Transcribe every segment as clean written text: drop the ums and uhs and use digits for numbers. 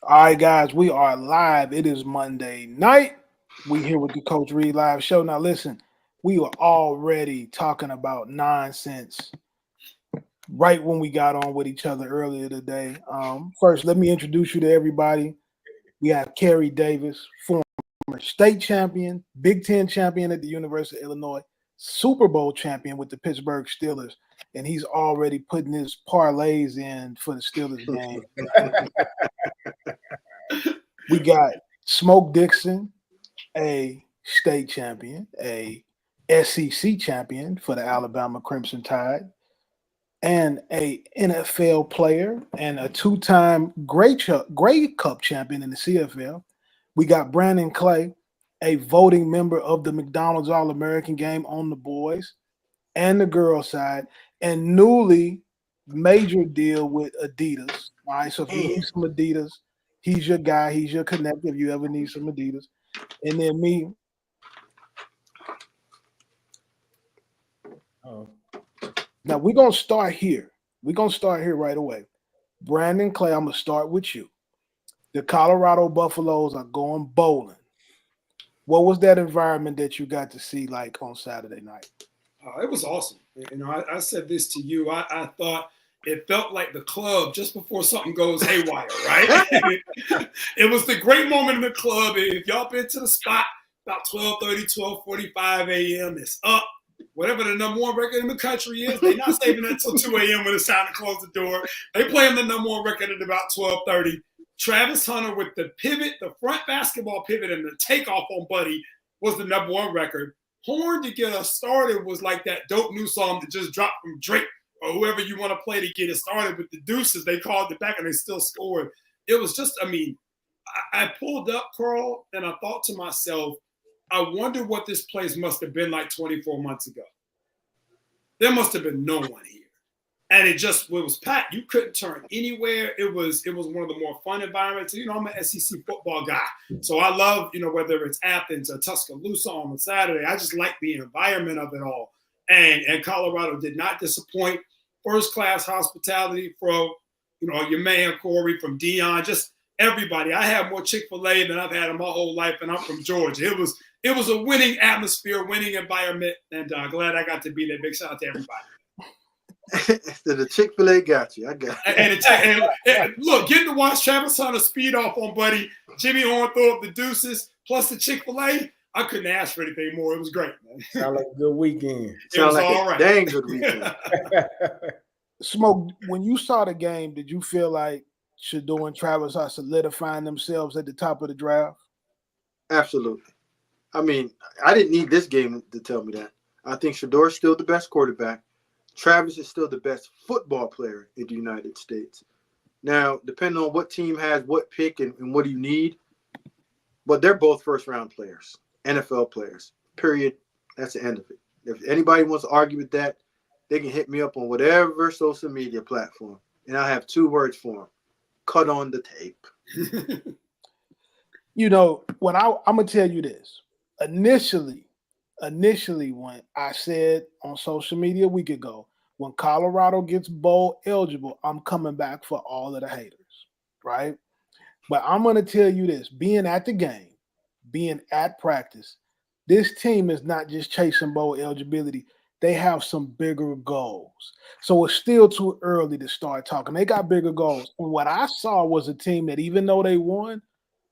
All right, guys, we are live. It is Monday night. We here with the Coach Reed Live show. Now, listen, we were already talking about nonsense right when we got on with each other earlier today. First, let me introduce you to everybody. We have Kerry Davis, former state champion, Big Ten champion at the University of Illinois, Super Bowl champion with the Pittsburgh Steelers, and he's already putting his parlays in for the Steelers game. We got Smoke Dixon, a state champion, a SEC champion for the Alabama Crimson Tide, and a NFL player and a two-time Grey Cup champion in the CFL. We got Brandon Clay, a voting member of the McDonald's All-American game on the boys and the girls side, and newly major deal with Adidas. All right, so if you need some Adidas, he's your guy. He's your connect if you ever need some Adidas. And then me. Now, we're going to start here. We're going to start here right away. Brandon Clay, I'm going to start with you. The Colorado Buffaloes are going bowling. What was that environment that you got to see like on Saturday night? It was awesome. You know, I said this to you. I thought it felt like the club just before something goes haywire, right? It was the great moment in the club. If y'all been to the spot about 12:30, 12:45 a.m., it's up. Whatever the number one record in the country is, they're not saving it until 2 a.m. when it's time to close the door. They playing the number one record at about 12:30. Travis Hunter with the pivot, the front basketball pivot, and the takeoff on Buddy was the number one record. Horn to get us started was like that dope new song that just dropped from Drake or whoever you want to play to get it started with the Deuces. They called it back and they still scored. It was just, I pulled up, Carl, and I thought to myself, I wonder what this place must have been like 24 months ago. There must have been no one here. And it was packed. You couldn't turn anywhere. It was one of the more fun environments. You know, I'm an SEC football guy. So I love, whether it's Athens or Tuscaloosa on a Saturday, I just like the environment of it all. And Colorado did not disappoint. First-class hospitality from, your man Corey, from Dion, just everybody. I had more Chick-fil-A than I've had in my whole life, and I'm from Georgia. It was a winning atmosphere, winning environment, and glad I got to be there. Big shout out to everybody. So the Chick-fil-A got you. I got you. And look, getting to watch Travis Hunter speed off on Buddy, Jimmy Horn throw up the Deuces, plus the Chick-fil-A, I couldn't ask for anything more. It was great, man. Sound like a good weekend. It was like all right. Dang good weekend. Smoke, when you saw the game, did you feel like Shador and Travis are solidifying themselves at the top of the draft? Absolutely. I didn't need this game to tell me that. I think Shador's still the best quarterback. Travis is still the best football player in the United States. Now, depending on what team has what pick and what do you need, but they're both first-round players, NFL players, period. That's the end of it. If anybody wants to argue with that, they can hit me up on whatever social media platform, and I have 2 words for them. Cut on the tape. When I'm going to tell you this. Initially, when I said on social media a week ago, when Colorado gets bowl eligible, I'm coming back for all of the haters, right? But I'm going to tell you this, being at the game, being at practice, this team is not just chasing bowl eligibility. They have some bigger goals. So it's still too early to start talking. They got bigger goals. And what I saw was a team that even though they won,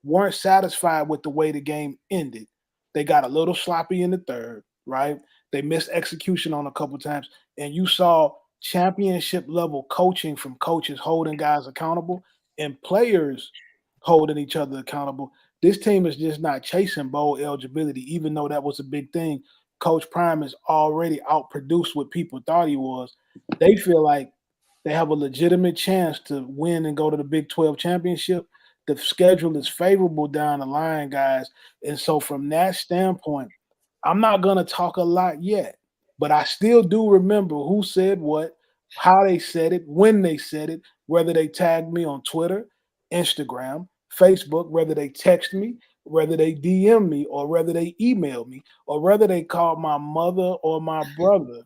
weren't satisfied with the way the game ended. They got a little sloppy in the third, right? They missed execution on a couple times. And you saw championship level coaching from coaches holding guys accountable and players holding each other accountable. This team is just not chasing bowl eligibility, even though that was a big thing. Coach Prime is already outproduced what people thought he was. They feel like they have a legitimate chance to win and go to the Big 12 championship. The schedule is favorable down the line, guys. And so from that standpoint, I'm not going to talk a lot yet, but I still do remember who said what, how they said it, when they said it, whether they tagged me on Twitter, Instagram, Facebook, whether they text me, whether they DM me, or whether they email me, or whether they call my mother or my brother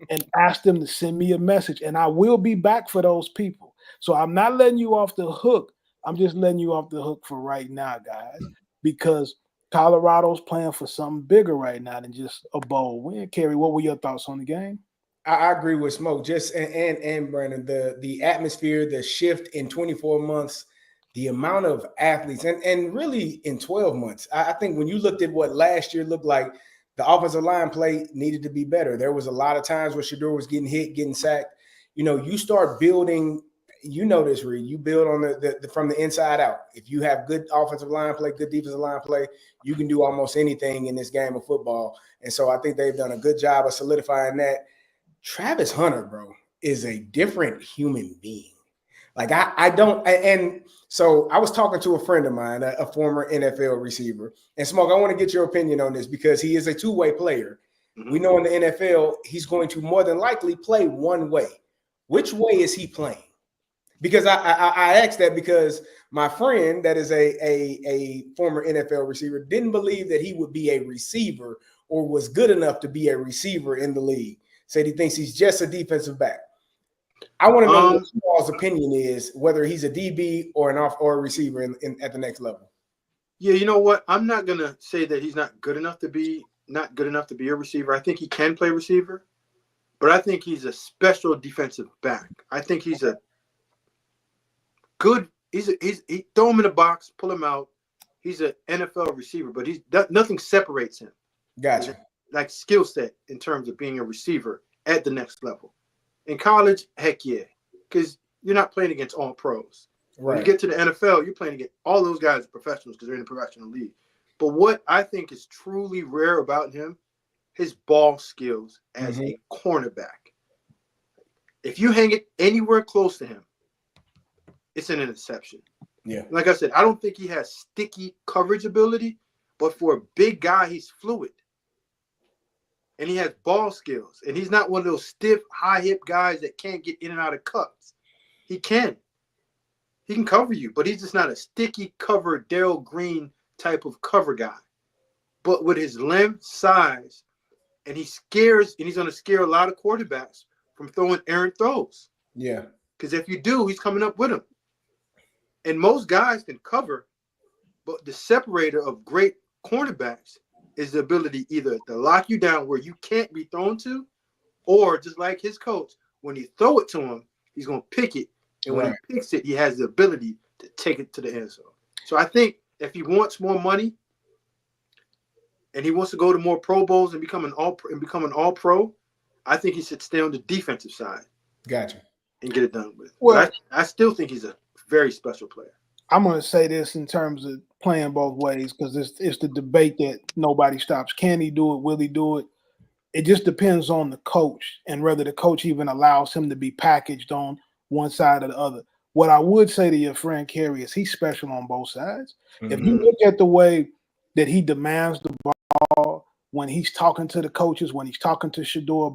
and ask them to send me a message. And I will be back for those people. So I'm not letting you off the hook I'm just letting you off the hook for right now, guys, because Colorado's playing for something bigger right now than just a bowl win. Kerry, what were your thoughts on the game? I agree with Smoke. Just and Brandon, the atmosphere, the shift in 24 months, the amount of athletes, and really in 12 months. I think when you looked at what last year looked like, the offensive line play needed to be better. There was a lot of times where Shador was getting hit, getting sacked. You start building. You know this, Reed. You build on the from the inside out. If you have good offensive line play, good defensive line play, you can do almost anything in this game of football. And so I think they've done a good job of solidifying that. Travis Hunter, bro, is a different human being. Like I don't, and so I was talking to a friend of mine, a former NFL receiver, and Smoke, I want to get your opinion on this because he is a two-way player. Mm-hmm. We know in the NFL, he's going to more than likely play one way. Which way is he playing? Because I asked that because my friend that is a former NFL receiver didn't believe that he would be a receiver or was good enough to be a receiver in the league. Said he thinks he's just a defensive back. I want to know what Paul's opinion is, whether he's a DB or a receiver at the next level. Yeah, you know what? I'm not gonna say that he's not good enough to be a receiver. I think he can play receiver, but I think he's a special defensive back. I think he's a good. He throw him in the box, pull him out. He's an NFL receiver, but nothing separates him. Gotcha. Like skill set in terms of being a receiver at the next level. In college, heck yeah, because you're not playing against all pros. Right. When you get to the NFL, you're playing against all those guys are professionals because they're in a professional league. But what I think is truly rare about him, his ball skills as a cornerback. If you hang it anywhere close to him, it's an interception. Yeah. Like I said, I don't think he has sticky coverage ability, but for a big guy, he's fluid. And he has ball skills. And he's not one of those stiff, high-hip guys that can't get in and out of cuts. He can. He can cover you, but he's just not a sticky cover, Darryl Green type of cover guy. But with his length, size, and he's going to scare a lot of quarterbacks from throwing errant throws. Yeah. Because if you do, he's coming up with them. And most guys can cover, but the separator of great cornerbacks is the ability either to lock you down where you can't be thrown to, or just like his coach, when you throw it to him, he's going to pick it. And when he picks it, he has the ability to take it to the end zone. So I think if he wants more money and he wants to go to more Pro Bowls and become an all-pro, I think he should stay on the defensive side. Gotcha. And get it done with. Well, I still think he's a very special player. I'm going to say this in terms of playing both ways because it's the debate that nobody stops. Can he do it? Will he do it? It just depends on the coach and whether the coach even allows him to be packaged on one side or the other. What I would say to your friend Kerry is he's special on both sides. Mm-hmm. If you look at the way that he demands the ball when he's talking to the coaches, when he's talking to Shador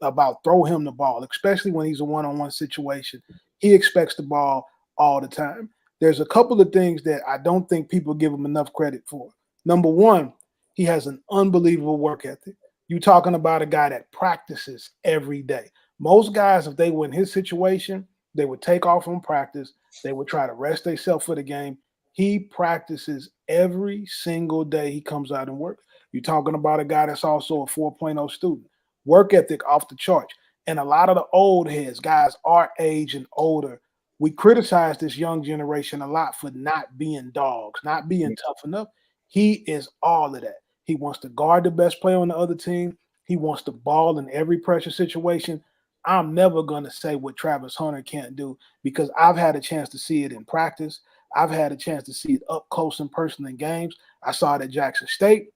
about throw him the ball, especially when he's a one-on-one situation, he expects the ball all the time. There's a couple of things that I don't think people give him enough credit for. Number one, he has an unbelievable work ethic. You're talking about a guy that practices every day. Most guys, if they were in his situation, they would take off from practice. They would try to rest themselves for the game. He practices every single day he comes out and works. You're talking about a guy that's also a 4.0 student. Work ethic off the charts. And a lot of the old heads, guys our age and older, we criticize this young generation a lot for not being dogs, not being tough enough. He is all of that. He wants to guard the best player on the other team. He wants to ball in every pressure situation. I'm never going to say what Travis Hunter can't do because I've had a chance to see it in practice. I've had a chance to see it up close and personal in games. I saw it at Jackson State.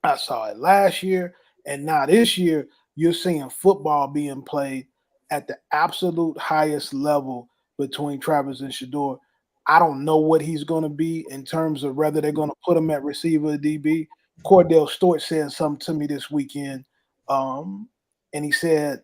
I saw it last year. And now this year, you're seeing football being played at the absolute highest level between Travis and Shador. I don't know what he's going to be in terms of whether they're going to put him at receiver or DB. Cordell Stewart said something to me this weekend, and he said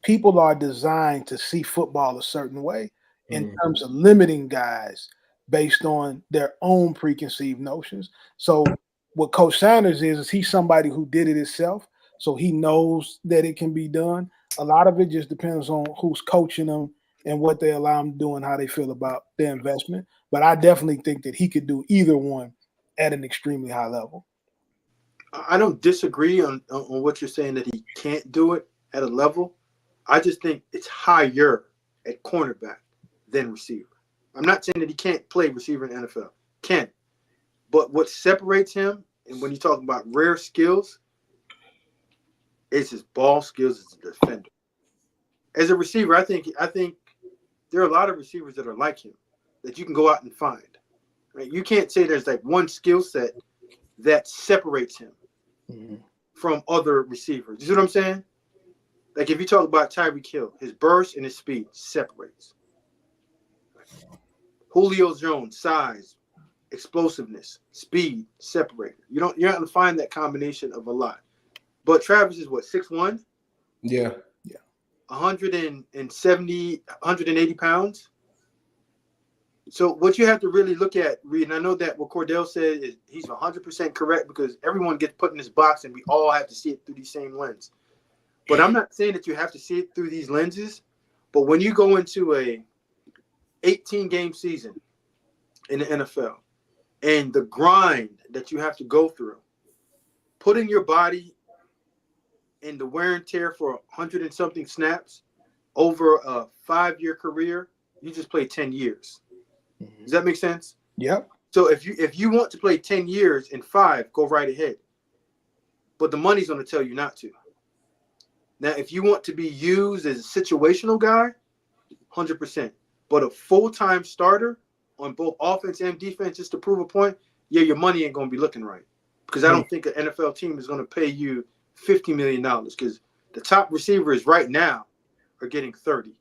people are designed to see football a certain way in terms of limiting guys based on their own preconceived notions. So what Coach Sanders is he's somebody who did it himself, so he knows that it can be done. A lot of it just depends on who's coaching him and what they allow him to do and how they feel about their investment. But I definitely think that he could do either one at an extremely high level. I don't disagree on what you're saying that he can't do it at a level. I just think it's higher at cornerback than receiver. I'm not saying that he can't play receiver in the NFL. Can. But what separates him, and when you talk about rare skills, is his ball skills as a defender. As a receiver, I think there are a lot of receivers that are like him that you can go out and find. Right? You can't say there's like one skill set that separates him from other receivers. You see what I'm saying? Like if you talk about Tyreek Hill, his burst and his speed separates. Julio Jones, size, explosiveness, speed, separator. You're not going to find that combination of a lot. But Travis is what, 6'1"? Yeah. 170, 180 pounds. So what you have to really look at, Reed, and I know that what Cordell said is he's 100% correct because everyone gets put in this box and we all have to see it through the same lens. But I'm not saying that you have to see it through these lenses. But when you go into a 18-game season in the NFL and the grind that you have to go through, putting your body in the wear and tear for 100 and something snaps over a 5-year career, you just play 10 years. Does that make sense? Yep. So if you want to play 10 years in 5, go right ahead. But the money's going to tell you not to. Now, if you want to be used as a situational guy, 100%. But a full-time starter on both offense and defense just to prove a point, yeah, your money ain't going to be looking right. Because I don't think an NFL team is going to pay you $50 million because the top receivers right now are getting 30.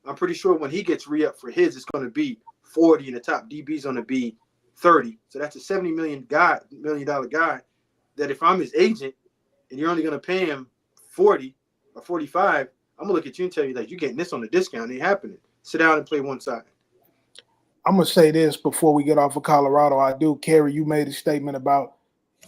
I'm pretty sure when he gets re-up for his, it's going to be 40 and the top DB is going to be 30. So that's a $70 million guy that if I'm his agent and you're only going to pay him 40 or 45, I'm going to look at you and tell you that you're getting this on a discount. It ain't happening. Sit down and play one side. I'm going to say this before we get off of Colorado. Kerry, you made a statement about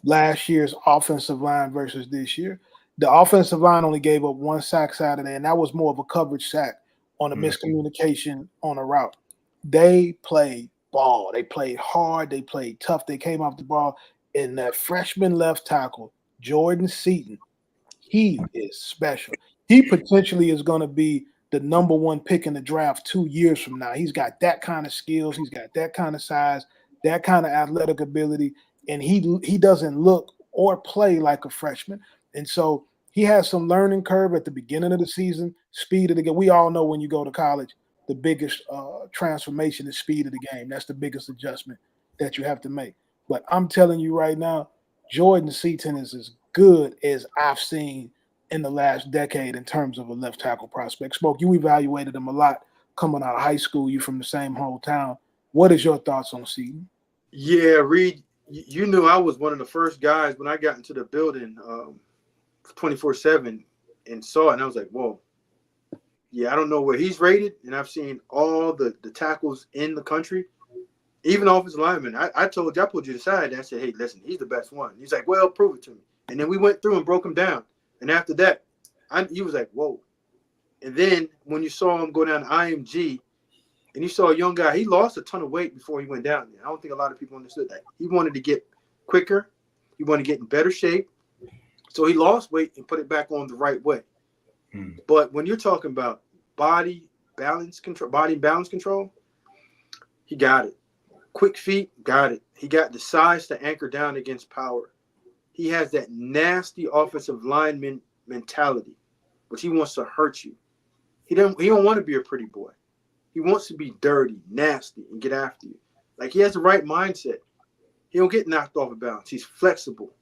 last year's offensive line versus this year. The offensive line only gave up 1 sack Saturday, and that was more of a coverage sack on a miscommunication on a route. They played ball. They played hard. They played tough. They came off the ball. And that freshman left tackle, Jordan Seaton, he is special. He potentially is going to be the number 1 pick in the draft 2 years from now. He's got that kind of skills. He's got that kind of size, that kind of athletic ability. And he doesn't look or play like a freshman. And so he has some learning curve at the beginning of the season, speed of the game. We all know when you go to college, the biggest transformation is speed of the game. That's the biggest adjustment that you have to make. But I'm telling you right now, Jordan Seaton is as good as I've seen in the last decade in terms of a left tackle prospect. Smoke, you evaluated him a lot coming out of high school. You from the same hometown. What is your thoughts on Seaton? Yeah, Reed, you knew I was one of the first guys when I got into the building 24/7 and saw it, and I was like, whoa. Yeah, I don't know where he's rated, and I've seen all the tackles in the country, even offensive linemen. I told you, I pulled you aside, and I said, hey, listen, he's the best one. He's like, well, prove it to me. And then we went through and broke him down. And after that, he was like, whoa. And then when you saw him go down to IMG, and you saw a young guy, he lost a ton of weight before he went down there. I don't think a lot of people understood that. He wanted to get quicker. He wanted to get in better shape. So he lost weight and put it back on the right way. But when you're talking about body balance control, he got it. Quick feet, got it. He got the size to anchor down against power. He has that nasty offensive lineman mentality, which he wants to hurt you. He don't want to be a pretty boy. He wants to be dirty, nasty, and get after you. Like, he has the right mindset. He don't get knocked off of balance. He's flexible.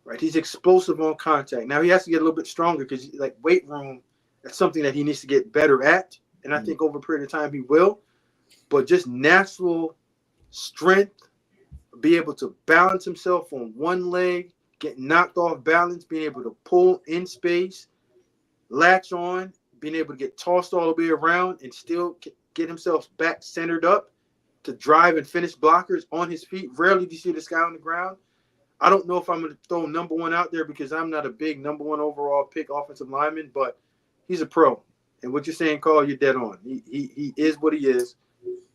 Right? He's explosive on contact. Now he has to get a little bit stronger because, like, weight room, that's something that he needs to get better at. And I think over a period of time he will. But just natural strength, be able to balance himself on one leg, get knocked off balance, being able to pull in space, latch on, being able to get tossed all the way around and still get himself back centered up to drive and finish blockers on his feet. Rarely do you see this guy on the ground. I don't know if I'm going to throw number 1 out there because I'm not a big number 1 overall pick offensive lineman, but he's a pro. And what you're saying, Carl, you're dead on. He is what he is.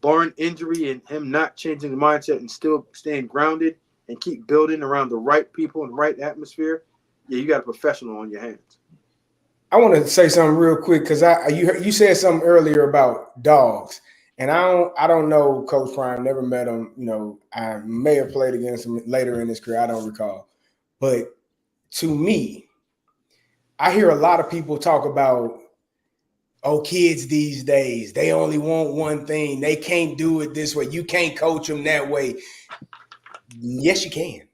Barring injury and him not changing the mindset and still staying grounded and keep building around the right people and right atmosphere, yeah, you got a professional on your hands. I want to say something real quick because you said something earlier about dogs, and I don't know Coach Prime. Never met him. You know, I may have played against him later in his career. I don't recall, but to me, I hear a lot of people talk about, oh, kids these days, they only want one thing. They can't do it this way. You can't coach them that way. Yes, you can,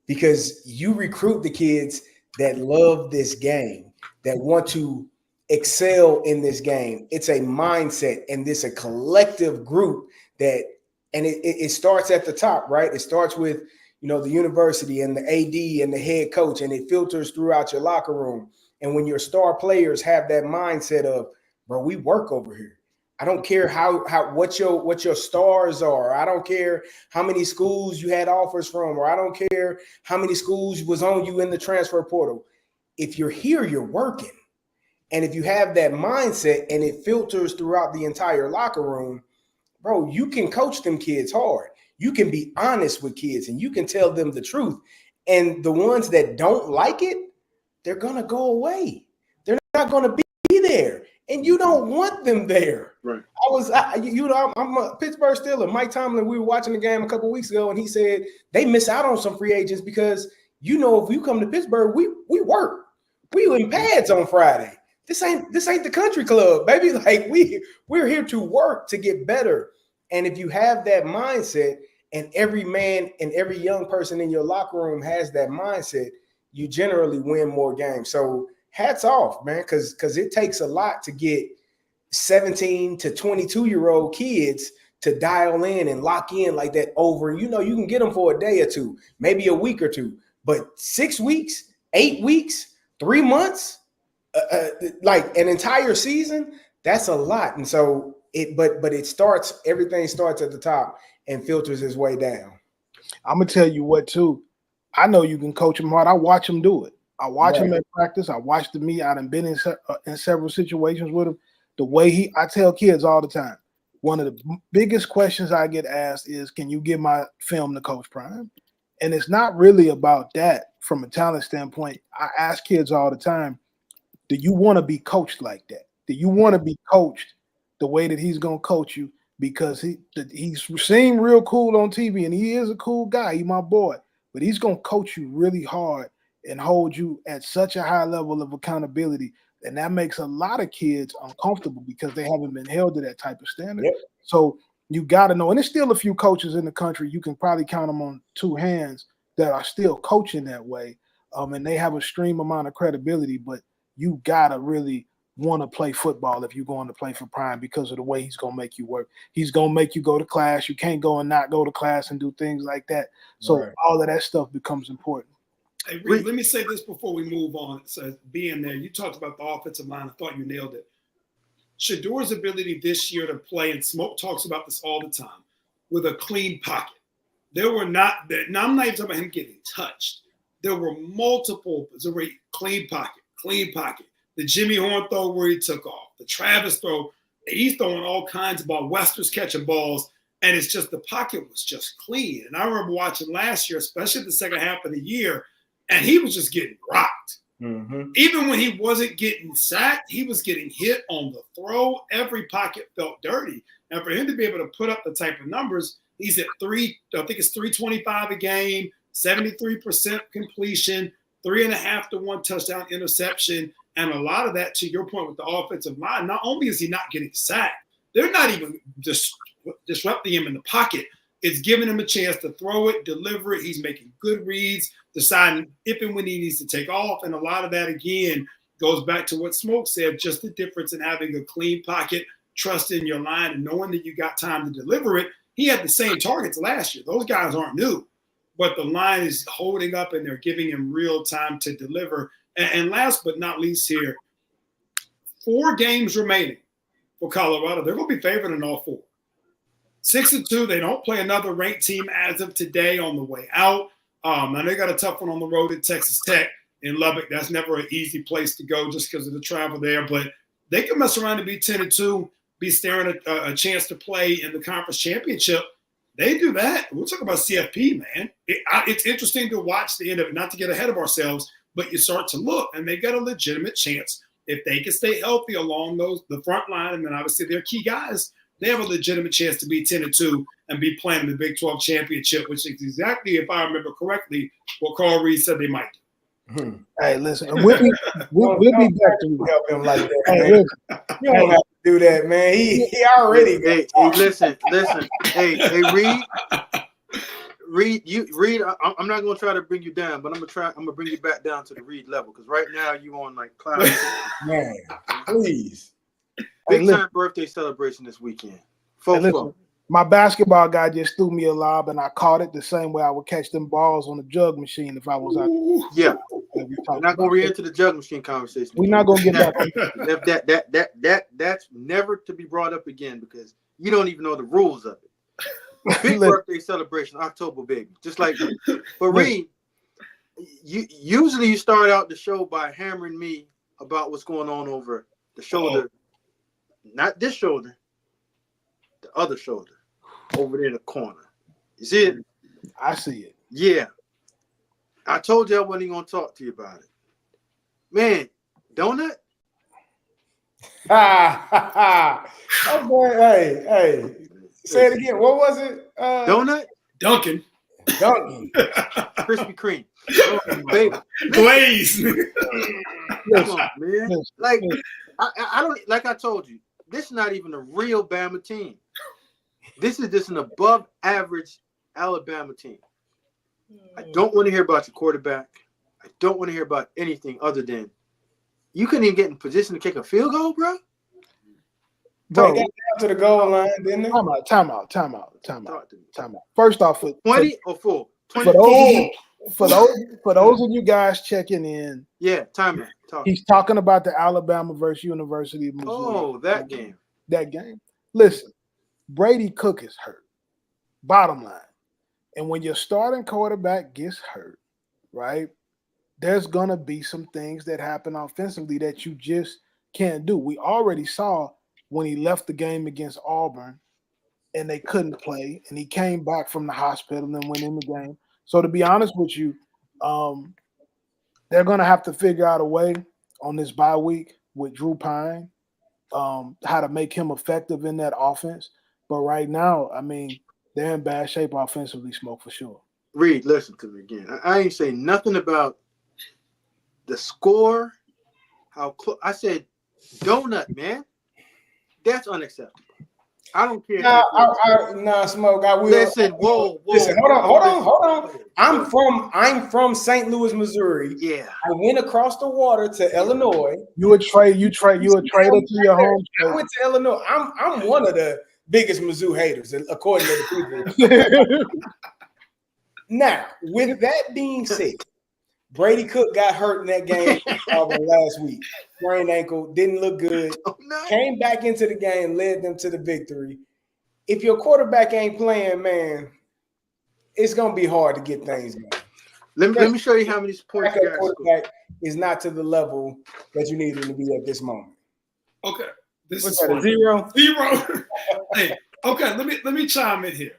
because you recruit the kids that love this game, that want to excel in this game. It's a mindset, and this a collective group that, and it starts at the top, right? It starts with, you know, the university and the AD and the head coach, and it filters throughout your locker room. And when your star players have that mindset of, bro, we work over here. I don't care what your stars are. I don't care how many schools you had offers from, or I don't care how many schools was on you in the transfer portal. If you're here, you're working. And if you have that mindset and it filters throughout the entire locker room, bro, you can coach them kids hard. You can be honest with kids and you can tell them the truth. And the ones that don't like it, they're going to go away. They're not going to be there. And you don't want them there. Right. I'm a Pittsburgh Steeler. Mike Tomlin, we were watching the game a couple of weeks ago, and he said they miss out on some free agents because, you know, if you come to Pittsburgh, we work. We in pads on Friday. This ain't the country club, baby. Like we're here to work to get better. And if you have that mindset, and every man and every young person in your locker room has that mindset, you generally win more games. So hats off, man, because it takes a lot to get 17 to 22-year-old kids to dial in and lock in like that over. You know, you can get them for a day or two, maybe a week or two, but 6 weeks, 8 weeks, 3 months, like an entire season, that's a lot. And so everything starts at the top and filters its way down. I'm gonna tell you what too. I know you can coach him hard. I watch him do it. I watch him at practice. I watched the meet. I've been in several situations with him. The way I tell kids all the time, one of the biggest questions I get asked is, can you give my film to Coach Prime? And it's not really about that from a talent standpoint. I ask kids all the time, do you want to be coached like that? Do you want to be coached the way that he's going to coach you? Because he's seemed real cool on TV, and he is a cool guy. He's my boy. But he's going to coach you really hard and hold you at such a high level of accountability. And that makes a lot of kids uncomfortable because they haven't been held to that type of standard. Yep. So you got to know, and there's still a few coaches in the country, you can probably count them on two hands, that are still coaching that way. And they have a extreme amount of credibility, but you got to really want to play football if you're going to play for Prime because of the way he's going to make you work. He's going to make you go to class. You can't go and not go to class and do things like that. So all of that stuff becomes important. Hey, Reed, let me say this before we move on. So being there, you talked about the offensive line. I thought you nailed it. Shador's ability this year to play, and Smoke talks about this all the time, with a clean pocket. There were not – now I'm not even talking about him getting touched. There were multiple – clean pocket. The Jimmy Horn throw where he took off. The Travis throw. He's throwing all kinds of balls. Wester's catching balls. And it's just the pocket was just clean. And I remember watching last year, especially the second half of the year, and he was just getting rocked. Mm-hmm. Even when he wasn't getting sacked, he was getting hit on the throw. Every pocket felt dirty. And for him to be able to put up the type of numbers, he's at 325 a game, 73% completion, 3.5 to 1 touchdown interception. And a lot of that, to your point with the offensive line, not only is he not getting sacked, they're not even disrupting him in the pocket. It's giving him a chance to throw it, deliver it. He's making good reads, deciding if and when he needs to take off. And a lot of that, again, goes back to what Smoke said, just the difference in having a clean pocket, trust in your line, and knowing that you got time to deliver it. He had the same targets last year. Those guys aren't new. But the line is holding up, and they're giving him real time to deliver. And last but not least here, 4 games remaining for Colorado. They're going to be favored in all 4. 6-2, they don't play another ranked team as of today on the way out. Now they got a tough one on the road at Texas Tech in Lubbock. That's never an easy place to go just because of the travel there. But they can mess around and be 10-2, be staring at a chance to play in the conference championship. They do that. We're talking about CFP, man. It's interesting to watch the end of it, not to get ahead of ourselves, but you start to look, and they got a legitimate chance. If they can stay healthy along the front line, and then obviously their key guys, they have a legitimate chance to be 10-2 and be playing in the Big 12 championship, which is exactly, if I remember correctly, what Carl Reed said they might do. Hey, listen, we'll be back to help him like that. Hey, Man. listen, You don't have to do that, man. He already. Hey, listen. Hey, Reed. I'm not gonna try to bring you down, but I'm gonna bring you back down to the Reed level because right now you on like cloud. Man, please. Big time birthday celebration this weekend. Listen, my basketball guy just threw me a lob and I caught it the same way I would catch them balls on the jug machine if I was out there. Yeah. We're not gonna re-enter the jug machine conversation. We're not gonna get back. That's never to be brought up again because you don't even know the rules of it. Big birthday celebration, October baby, just like that. But Reed, you usually start out the show by hammering me about what's going on over the shoulder, not this shoulder, the other shoulder, over there in the corner. You see it? I see it. Yeah. I told you I wasn't going to talk to you about it. Man, donut? Okay, hey. Say it again. What was it? Donut? Duncan. Krispy Kreme. Baby. Glaze. Come on, man. Like, I don't, like I told you, this is not even a real Bama team. This is just an above average Alabama team. I don't want to hear about your quarterback. I don't want to hear about anything other than you couldn't even get in position to kick a field goal, bro. Bro, they got down to the goal line, didn't they? Time out. First off, for 20 or full? 20 for those of you guys checking in. Yeah, time out. He's talking about the Alabama versus University of Missouri. Oh, that game. That game. Listen, Brady Cook is hurt. Bottom line. And when your starting quarterback gets hurt, right, there's going to be some things that happen offensively that you just can't do. We already saw when he left the game against Auburn and they couldn't play, and he came back from the hospital and went in the game. So to be honest with you, they're going to have to figure out a way on this bye week with Drew Pine, how to make him effective in that offense. But right now, I mean, they're in bad shape offensively, Smoke, for sure. Reed, listen to me again. I ain't saying nothing about the score, how close. I said donut, man. That's unacceptable. I don't care. Nah, Smoke. I will. Listen, whoa. Listen, hold on. I'm from St. Louis, Missouri. Yeah. I went across the water to Illinois. You a trader to your home state. I went to Illinois. I'm one of the biggest Mizzou haters, according to the people. Now, with that being said, Brady Cook got hurt in that game last week. Sprained ankle, didn't look good. Oh, no. Came back into the game, led them to the victory. If your quarterback ain't playing, man, it's gonna be hard to get things going. Let me show you how many points you got. Quarterback is not to the level that you need him to be at this moment. Okay, this What's is that, a zero? Hey, okay, let me chime in here.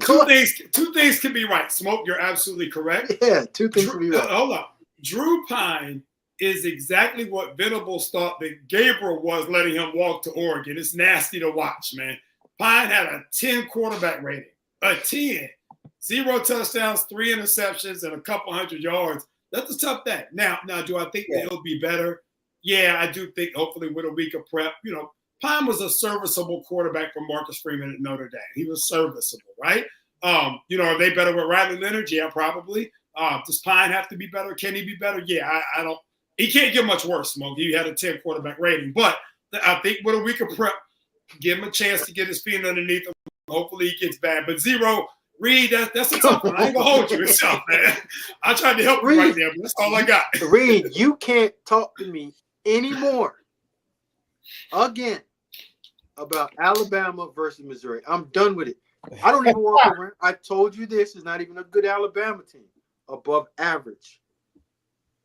Two things can be right. Smoke, you're absolutely correct. Yeah, two things can be right. Hold on. Drew Pine is exactly what Venables thought that Gabriel was letting him walk to Oregon. It's nasty to watch, man. Pine had a 10 quarterback rating. A 10. 0 touchdowns, 3 interceptions, and a couple hundred yards. That's a tough day. Now, do I think that he'll be better? Yeah, I do think hopefully with a week of prep, Pine was a serviceable quarterback for Marcus Freeman at Notre Dame. He was serviceable, right? Are they better with Riley Leonard? Yeah, probably. Does Pine have to be better? Can he be better? Yeah, I don't. He can't get much worse, Smoke. He had a 10 quarterback rating. But I think with a week of prep, give him a chance to get his feet underneath him. Hopefully he gets bad. But zero, Reed, that's a tough one. I ain't going to hold you. It's tough, man. I tried to help you right there, but that's all I got. Reed, you can't talk to me anymore again about Alabama versus Missouri. I'm done with it. I don't even walk around. I told you this is not even a good Alabama team. Above average.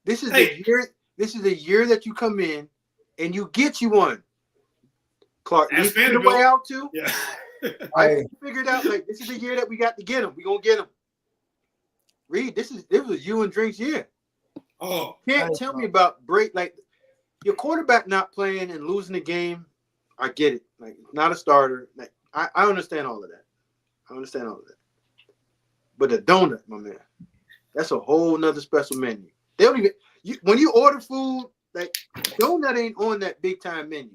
This is the year. This is the year that you come in and you get you one. Clark That's needs to get a way Vanderbilt. out too. Yeah. I figured out like this is the year that we got to get him. We're gonna get him. Reed, this was you and Drink's year. Oh, Can't tell me about break like your quarterback not playing and losing the game. I get it. Like not a starter. Like I understand all of that. But the donut, my man, that's a whole nother special menu. They don't even when you order food, like donut ain't on that big time menu.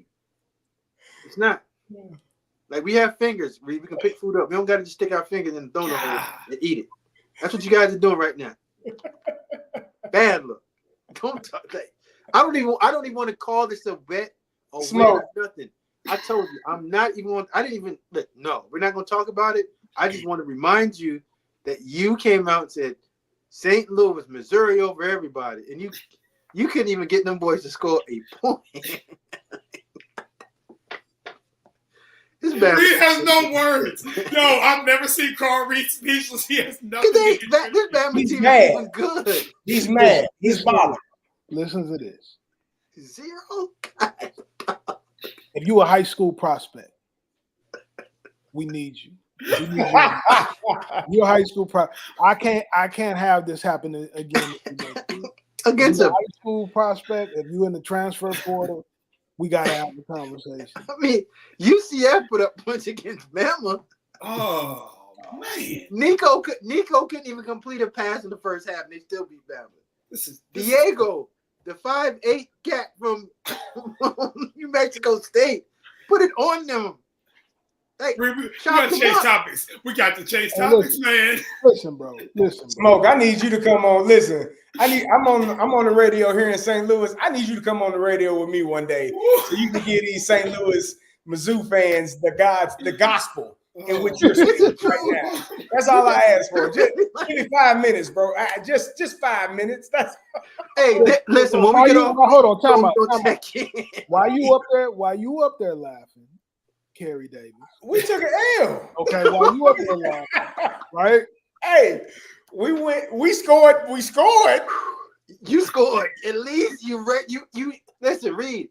It's not. Like we have fingers, we can pick food up. We don't got to just stick our fingers in the donut hole and eat it. That's what you guys are doing right now. Bad look. Don't talk like I don't even want to call this a bet or win or nothing. I told you I'm not even. I didn't even look. No, we're not going to talk about it. I just want to remind you that you came out and said St. Louis, Missouri over everybody, and you couldn't even get them boys to score a point. He has no words. Yo, I've never seen Carl Reed speechless. He has nothing. This Bama team is even good. He's mad. He's bothered. Listen to this. 0. If you a high school prospect, we need you. You're a high school prospect. I can't have this happen again. Against a high school prospect, if you in the transfer portal, we gotta have a conversation. I mean, UCF put up points against Bama. Oh man, Nico couldn't even complete a pass in the first half, and they still beat Bama. Diego, the 5'8" cat from New Mexico State, put it on them. Like, we got to change topics. We got to change topics, man. Listen, bro. Smoke, I need you to come on. Listen, I'm on the radio here in St. Louis. I need you to come on the radio with me one day so you can give these St. Louis Mizzou fans the gospel in which you're speaking right now. That's all I ask for. Just give me 5 minutes, bro. Just 5 minutes. That's hey, listen. When we get off, hold on, time out. Why you up there laughing? Kerry Davis. We took an L. Okay, while you up there laughing, right? Hey, we scored. We scored. You scored. At least you listen, Reed.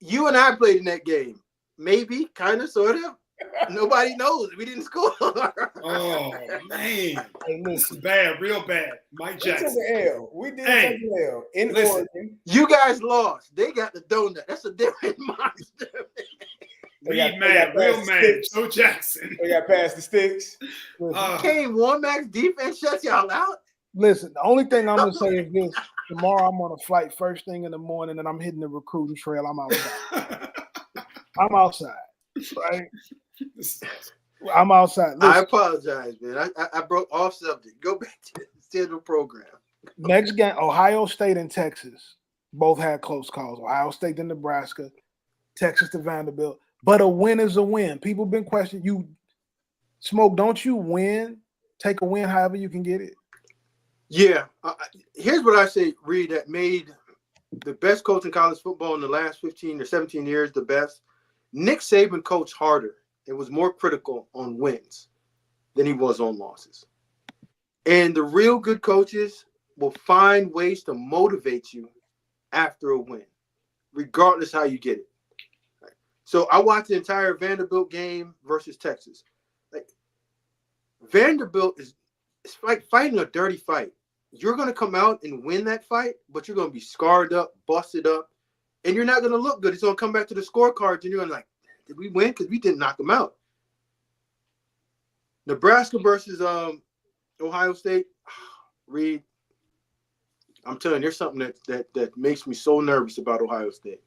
You and I played in that game. Maybe, kind of, sort of. Nobody knows. We didn't score. Oh man, this is bad, real bad. Mike Jackson. We took an L. We did take an L in Oregon. You guys lost. They got the donut. That's a different monster. Real mad. Joe Jackson. They got past the sticks. Kane Warmack's defense shuts y'all out. Listen, the only thing I'm gonna say is this: tomorrow I'm on a flight first thing in the morning, and I'm hitting the recruiting trail. I'm outside. Right? I'm outside. Listen, I apologize, man. I broke off subject. Go back to the scheduled program. Next game, Ohio State and Texas both had close calls. Ohio State to Nebraska, Texas to Vanderbilt. But a win is a win. People been questioning you. Smoke, don't you win? Take a win however you can get it. Yeah. Here's what I say, Reed, that made the best coach in college football in the last 15 or 17 years the best. Nick Saban coached harder and was more critical on wins than he was on losses. And the real good coaches will find ways to motivate you after a win, regardless how you get it. So I watched the entire Vanderbilt game versus Texas. Like Vanderbilt it's like fighting a dirty fight. You're going to come out and win that fight, but you're going to be scarred up, busted up, and you're not going to look good. It's going to come back to the scorecards, and you're going to like, did we win? Because we didn't knock them out. Nebraska versus Ohio State. Reed, I'm telling you, there's something that makes me so nervous about Ohio State.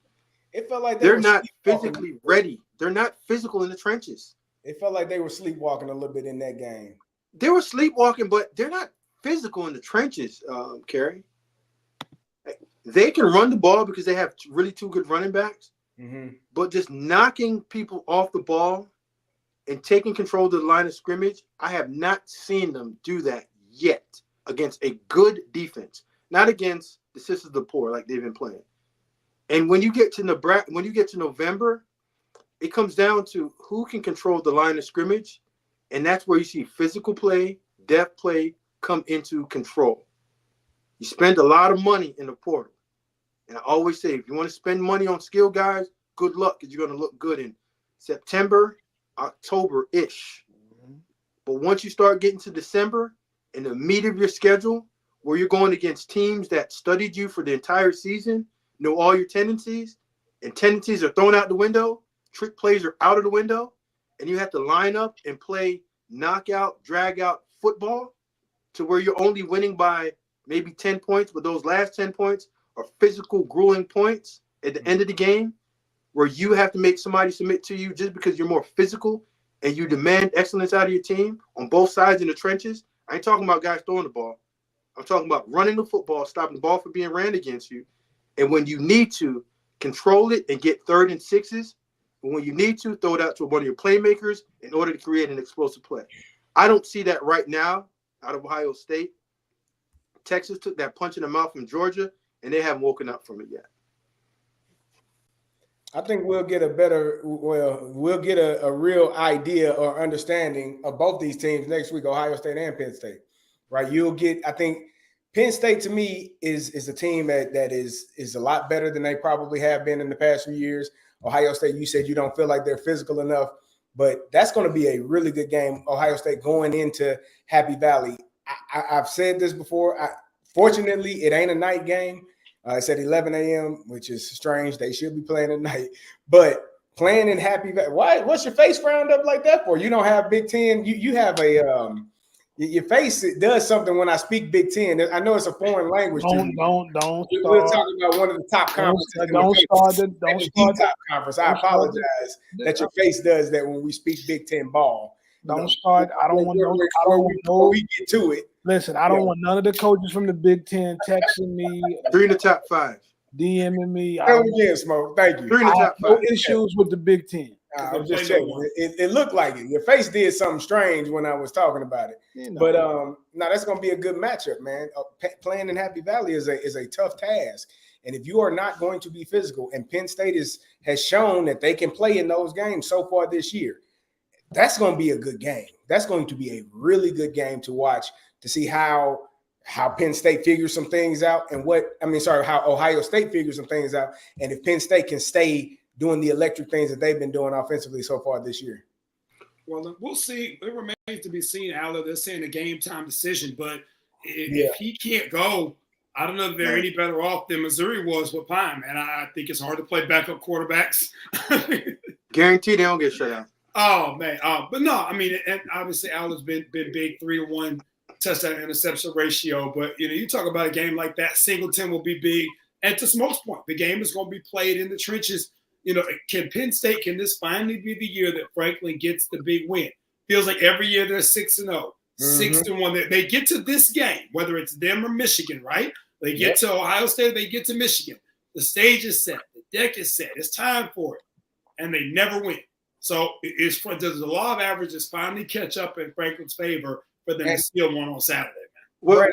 It felt like they're not physically ready. They're not physical in the trenches. It felt like they were sleepwalking a little bit in that game. They were sleepwalking, but they're not physical in the trenches, Kerry. They can run the ball because they have really two good running backs. Mm-hmm. But just knocking people off the ball and taking control of the line of scrimmage, I have not seen them do that yet against a good defense. Not against the Sisters of the Poor like they've been playing. And when you get to Nebraska, when you get to November, it comes down to who can control the line of scrimmage, and that's where you see physical play, depth play come into control. You spend a lot of money in the portal. And I always say, if you want to spend money on skill guys, good luck because you're going to look good in September, October-ish. But once you start getting to December, in the meat of your schedule, where you're going against teams that studied you for the entire season, know all your tendencies, and tendencies are thrown out the window, trick plays are out of the window, and you have to line up and play knockout, drag-out football to where you're only winning by maybe 10 points, but those last 10 points are physical, grueling points at the end of the game where you have to make somebody submit to you just because you're more physical and you demand excellence out of your team on both sides in the trenches. I ain't talking about guys throwing the ball. I'm talking about running the football, stopping the ball from being ran against you. And when you need to, control it and get 3rd and 6s. But when you need to, throw it out to one of your playmakers in order to create an explosive play. I don't see that right now out of Ohio State. Texas took that punch in the mouth from Georgia, and they haven't woken up from it yet. I think we'll get a real idea or understanding of both these teams next week, Ohio State and Penn State, right? I think Penn State to me is a team that is a lot better than they probably have been in the past few years. Ohio State, you said you don't feel like they're physical enough, but that's going to be a really good game. Ohio State going into Happy Valley. I've said this before. Fortunately, it ain't a night game. It's at 11 a.m., which is strange. They should be playing at night. But playing in Happy Valley, what's your face frowned up like that for? You don't have Big Ten. You have your face does something when I speak Big Ten. I know it's a foreign language. Don't We're talking about one of the top conferences. Don't start the top conference. I apologize that your face does that when we speak Big Ten ball. Don't start. I don't want before we get to it. Listen, I don't want none of the coaches from the Big Ten texting me. 3 in the top 5. DMing me. Tell me again, Smoke. Thank you. 3 in the top 5. No issues with the Big Ten. I'm just checking. It looked like it. Your face did something strange when I was talking about it. But no, that's going to be a good matchup, man. Playing in Happy Valley is a tough task. And if you are not going to be physical, and Penn State has shown that they can play in those games so far this year, that's going to be a good game. That's going to be a really good game to watch to see how Penn State figures some things out and how Ohio State figures some things out. And if Penn State can stay doing the electric things that they've been doing offensively so far this year. Well, we'll see. It remains to be seen, Allo. They're saying a game time decision, but if he can't go, I don't know if they're any better off than Missouri was with Pine, man. I think it's hard to play backup quarterbacks. Guaranteed they don't get shut out. Oh, man. But no, I mean, and obviously Allen's been big, 3-1 touchdown interception ratio. But, you talk about a game like that, Singleton will be big. And to Smoke's point, the game is going to be played in the trenches. Can Penn State, can this finally be the year that Franklin gets the big win? Feels like every year they're 6-0, 6-1. They get to this game, whether it's them or Michigan, right? They get to Ohio State, they get to Michigan. The stage is set. The deck is set. It's time for it. And they never win. So does the law of averages finally catch up in Franklin's favor for them to steal one on Saturday, man? Well,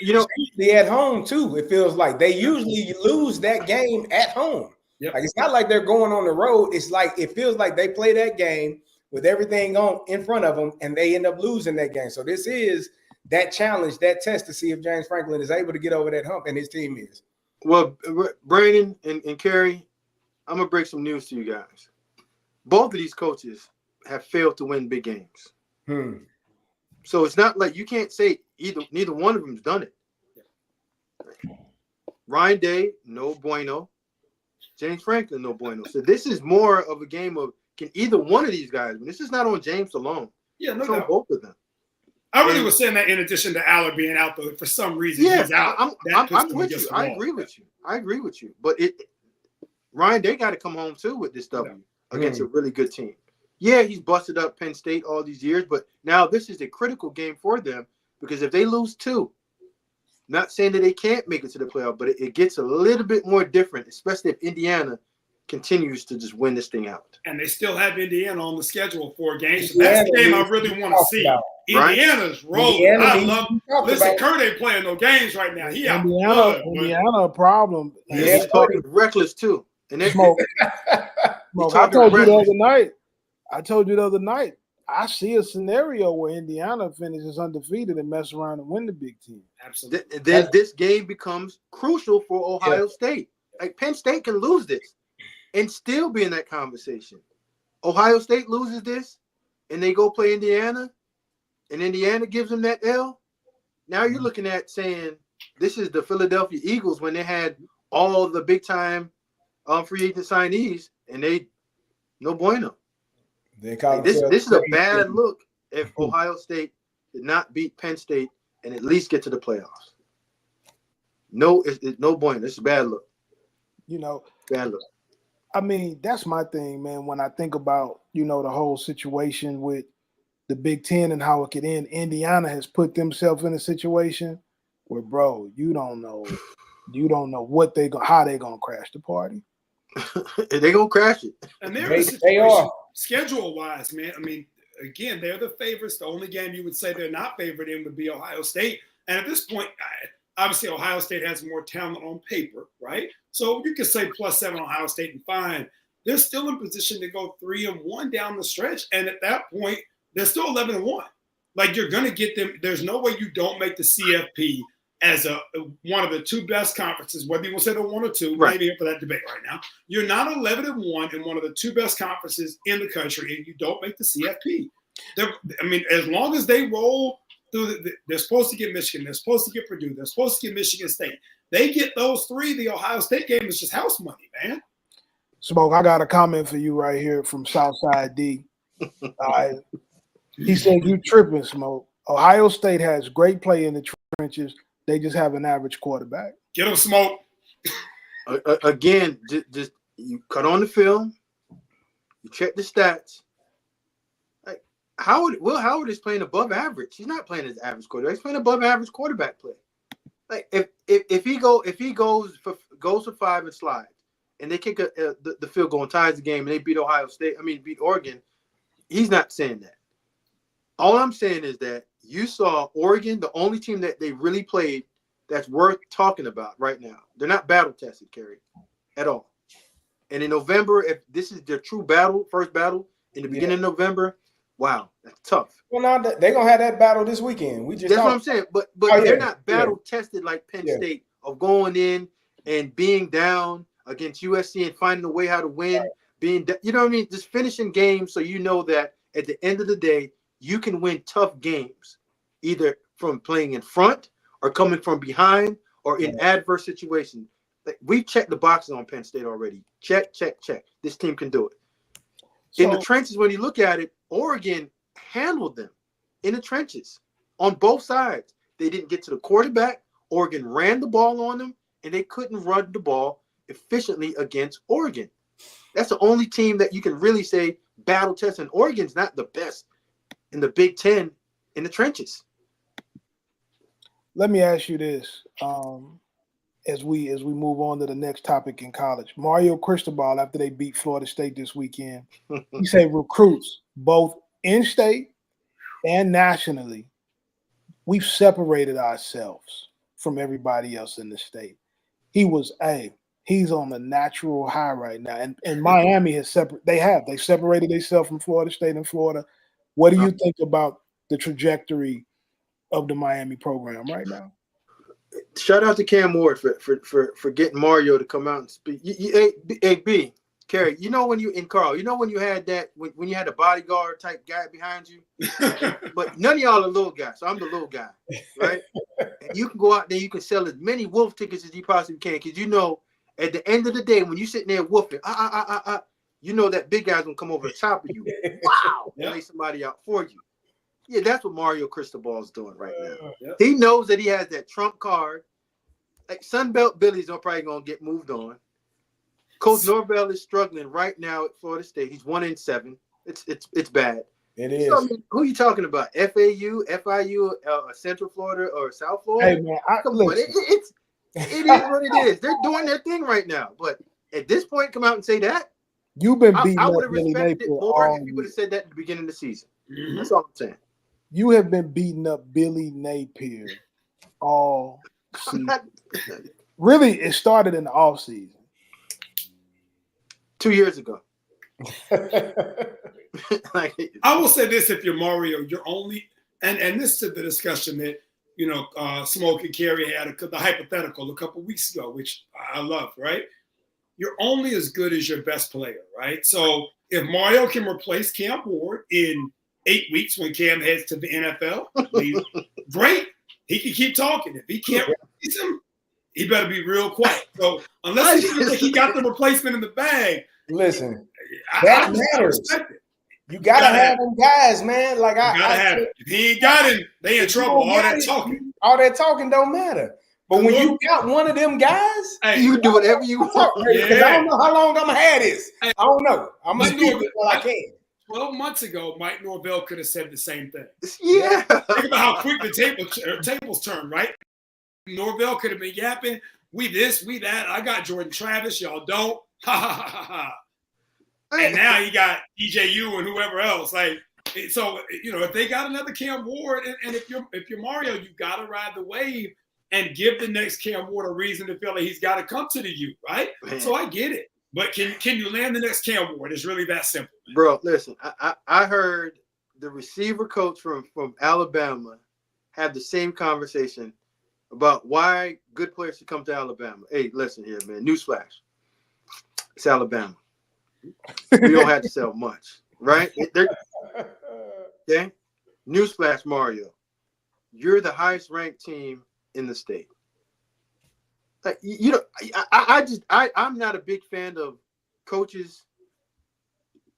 they at home too. It feels like they usually lose that game at home. Yep. Like it's not like they're going on the road. It's like it feels like they play that game with everything on in front of them, and they end up losing that game. So this is that challenge, that test to see if James Franklin is able to get over that hump, and his team is. Well, Brandon and Kerry, I'm gonna break some news to you guys. Both of these coaches have failed to win big games. So it's not like you can't say neither one of them's done it. Ryan Day, no bueno. James Franklin, no bueno. So this is more of a game of can either one of these guys win? This is not on James alone. Yeah, no it's on both of them. I really was saying that in addition to Aller being out, though, for some reason he's out. I'm with you. I agree with you. But Ryan Day got to come home too with this W against a really good team. Yeah, he's busted up Penn State all these years, but now this is a critical game for them because if they lose 2, not saying that they can't make it to the playoff, but it gets a little bit more different, especially if Indiana continues to just win this thing out. And they still have Indiana on the schedule for games. So that's the game I really want to see. Indiana's rolling. I love. Listen, Kurt ain't playing no games right now. He out. Indiana a problem. Yeah, he's talking reckless too. And Smoke. I told you the other night. I see a scenario where Indiana finishes undefeated and mess around and win the Big Ten. Absolutely. Then this game becomes crucial for Ohio State. Like Penn State can lose this. and still be in that conversation. Ohio State loses this, and they go play Indiana, and Indiana gives them that L. Now you're looking at saying this is the Philadelphia Eagles when they had all the big-time free agent signees, and they no bueno. This is a bad look if Ohio State did not beat Penn State and at least get to the playoffs. No, it's no bueno. This is a bad look. Bad look. I mean, that's my thing, man. When I think about, the whole situation with the Big Ten and how it could end, Indiana has put themselves in a situation where, bro, you don't know what how they gonna crash the party. They're gonna crash it. And they are schedule-wise, man. I mean, again, they're the favorites. The only game you would say they're not favored in would be Ohio State. And at this point, obviously, Ohio State has more talent on paper, right? So you could say +7 Ohio State and fine. They're still in position to go 3-1 down the stretch. And at that point, they're still 11-1. Like, you're going to get them. There's no way you don't make the CFP as one of the two best conferences, whether you want to say they're 1 or 2, right. Maybe for that debate right now. You're not 11-1 in one of the two best conferences in the country, and you don't make the CFP. As long as they roll through, they're supposed to get Michigan, they're supposed to get Purdue, they're supposed to get Michigan State. They get those three, the Ohio State game is just house money, man. Smoke, I got a comment for you right here from Southside D. He said, you tripping, Smoke. Ohio State has great play in the trenches. They just have an average quarterback. Get them, Smoke. Again, just you cut on the film, you check the stats. Like Will Howard is playing above average. He's not playing as average quarterback. He's playing above average quarterback play. Like if he goes for 5 and slides, and they kick the field goal and ties the game, and they beat beat Oregon, he's not saying that. All I'm saying is that you saw Oregon, the only team that they really played that's worth talking about right now. They're not battle tested, Kerry, at all. And in November, if this is their true first battle in the beginning of November, wow, that's tough. Well, now they're gonna have that battle this weekend. That's what I'm saying. But they're not battle tested like Penn State of going in and being down against USC and finding a way how to win. Right. You know what I mean? Just finishing games so you know that at the end of the day, you can win tough games, either from playing in front or coming from behind or in adverse situations. Like, we've checked the boxes on Penn State already. Check. This team can do it. In the trenches, when you look at it, Oregon handled them in the trenches on both sides. They didn't get to the quarterback. Oregon ran the ball on them, and they couldn't run the ball efficiently against Oregon. That's the only team that you can really say battle test, and Oregon's not the best in the Big Ten in the trenches. Let me ask you this, as we move on to the next topic in college. Mario Cristobal, after they beat Florida State this weekend, he said recruits, both in-state and nationally, we've separated ourselves from everybody else in the state. He's on a natural high right now. And Miami has they separated themselves from Florida State and Florida. What do you think about the trajectory of the Miami program right now? Shout out to Cam Ward for getting Mario to come out and speak. B, Kerry, when you had that when you had a bodyguard type guy behind you, but none of y'all are little guys, so I'm the little guy, right? And you can go out there, you can sell as many wolf tickets as you possibly can, because at the end of the day, when you're sitting there wolfing, that big guy's gonna come over the top of you, wow, and lay somebody out for you. Yeah, that's what Mario Cristobal is doing right now. He knows that he has that trump card. Like Sunbelt Billy's probably gonna get moved on. Coach Norvell is struggling right now at Florida State. He's 1-7. It's bad. It is. So, who are you talking about? FAU, FIU, Central Florida, or South Florida? Hey man, it is what it is. They're doing their thing right now. But at this point, come out and say that. You've been beating I up would have Billy respected it Napier more if you would have said that at the beginning of the season. Mm-hmm. That's all I'm saying. You have been beating up Billy Napier all season. Really, it started in the offseason. 2 years ago. I will say this: if you're Mario, you're only and this is the discussion that Smoke and Kerry had the hypothetical a couple weeks ago, which I love, right? you're only as good as your best player, right? So if Mario can replace Cam Ward in 8 weeks when Cam heads to the NFL, great. He can keep talking. If he can't replace him, he better be real quiet. So unless he feels like he got the replacement in the bag, listen, I matters. respect it. You gotta have them guys, man. Like I gotta have it. If he ain't got him, they in trouble. All that talking don't matter. But when you got one of them guys, you can do whatever you want. I don't know how long I'm gonna have this. I don't know. I'm gonna speak it while I can. 12 months ago, Mike Norvell could have said the same thing. Yeah. Think about how quick the tables turn, right? Norvell could have been yapping. We this, we that. I got Jordan Travis. Y'all don't. Ha ha ha ha. And now you got EJU and whoever else. Like, so if they got another Cam Ward, and if you're Mario, you gotta ride the wave and give the next Cam Ward a reason to feel like he's got to come to the U, right? Man. So I get it, but can you land the next Cam Ward? It's really that simple, man. Bro. Listen, I heard the receiver coach from Alabama have the same conversation about why good players should come to Alabama. Hey, listen here, man. Newsflash: it's Alabama. We don't have to sell much, right? Okay. Newsflash, Mario. You're the highest ranked team in the state. Like, I'm not a big fan of coaches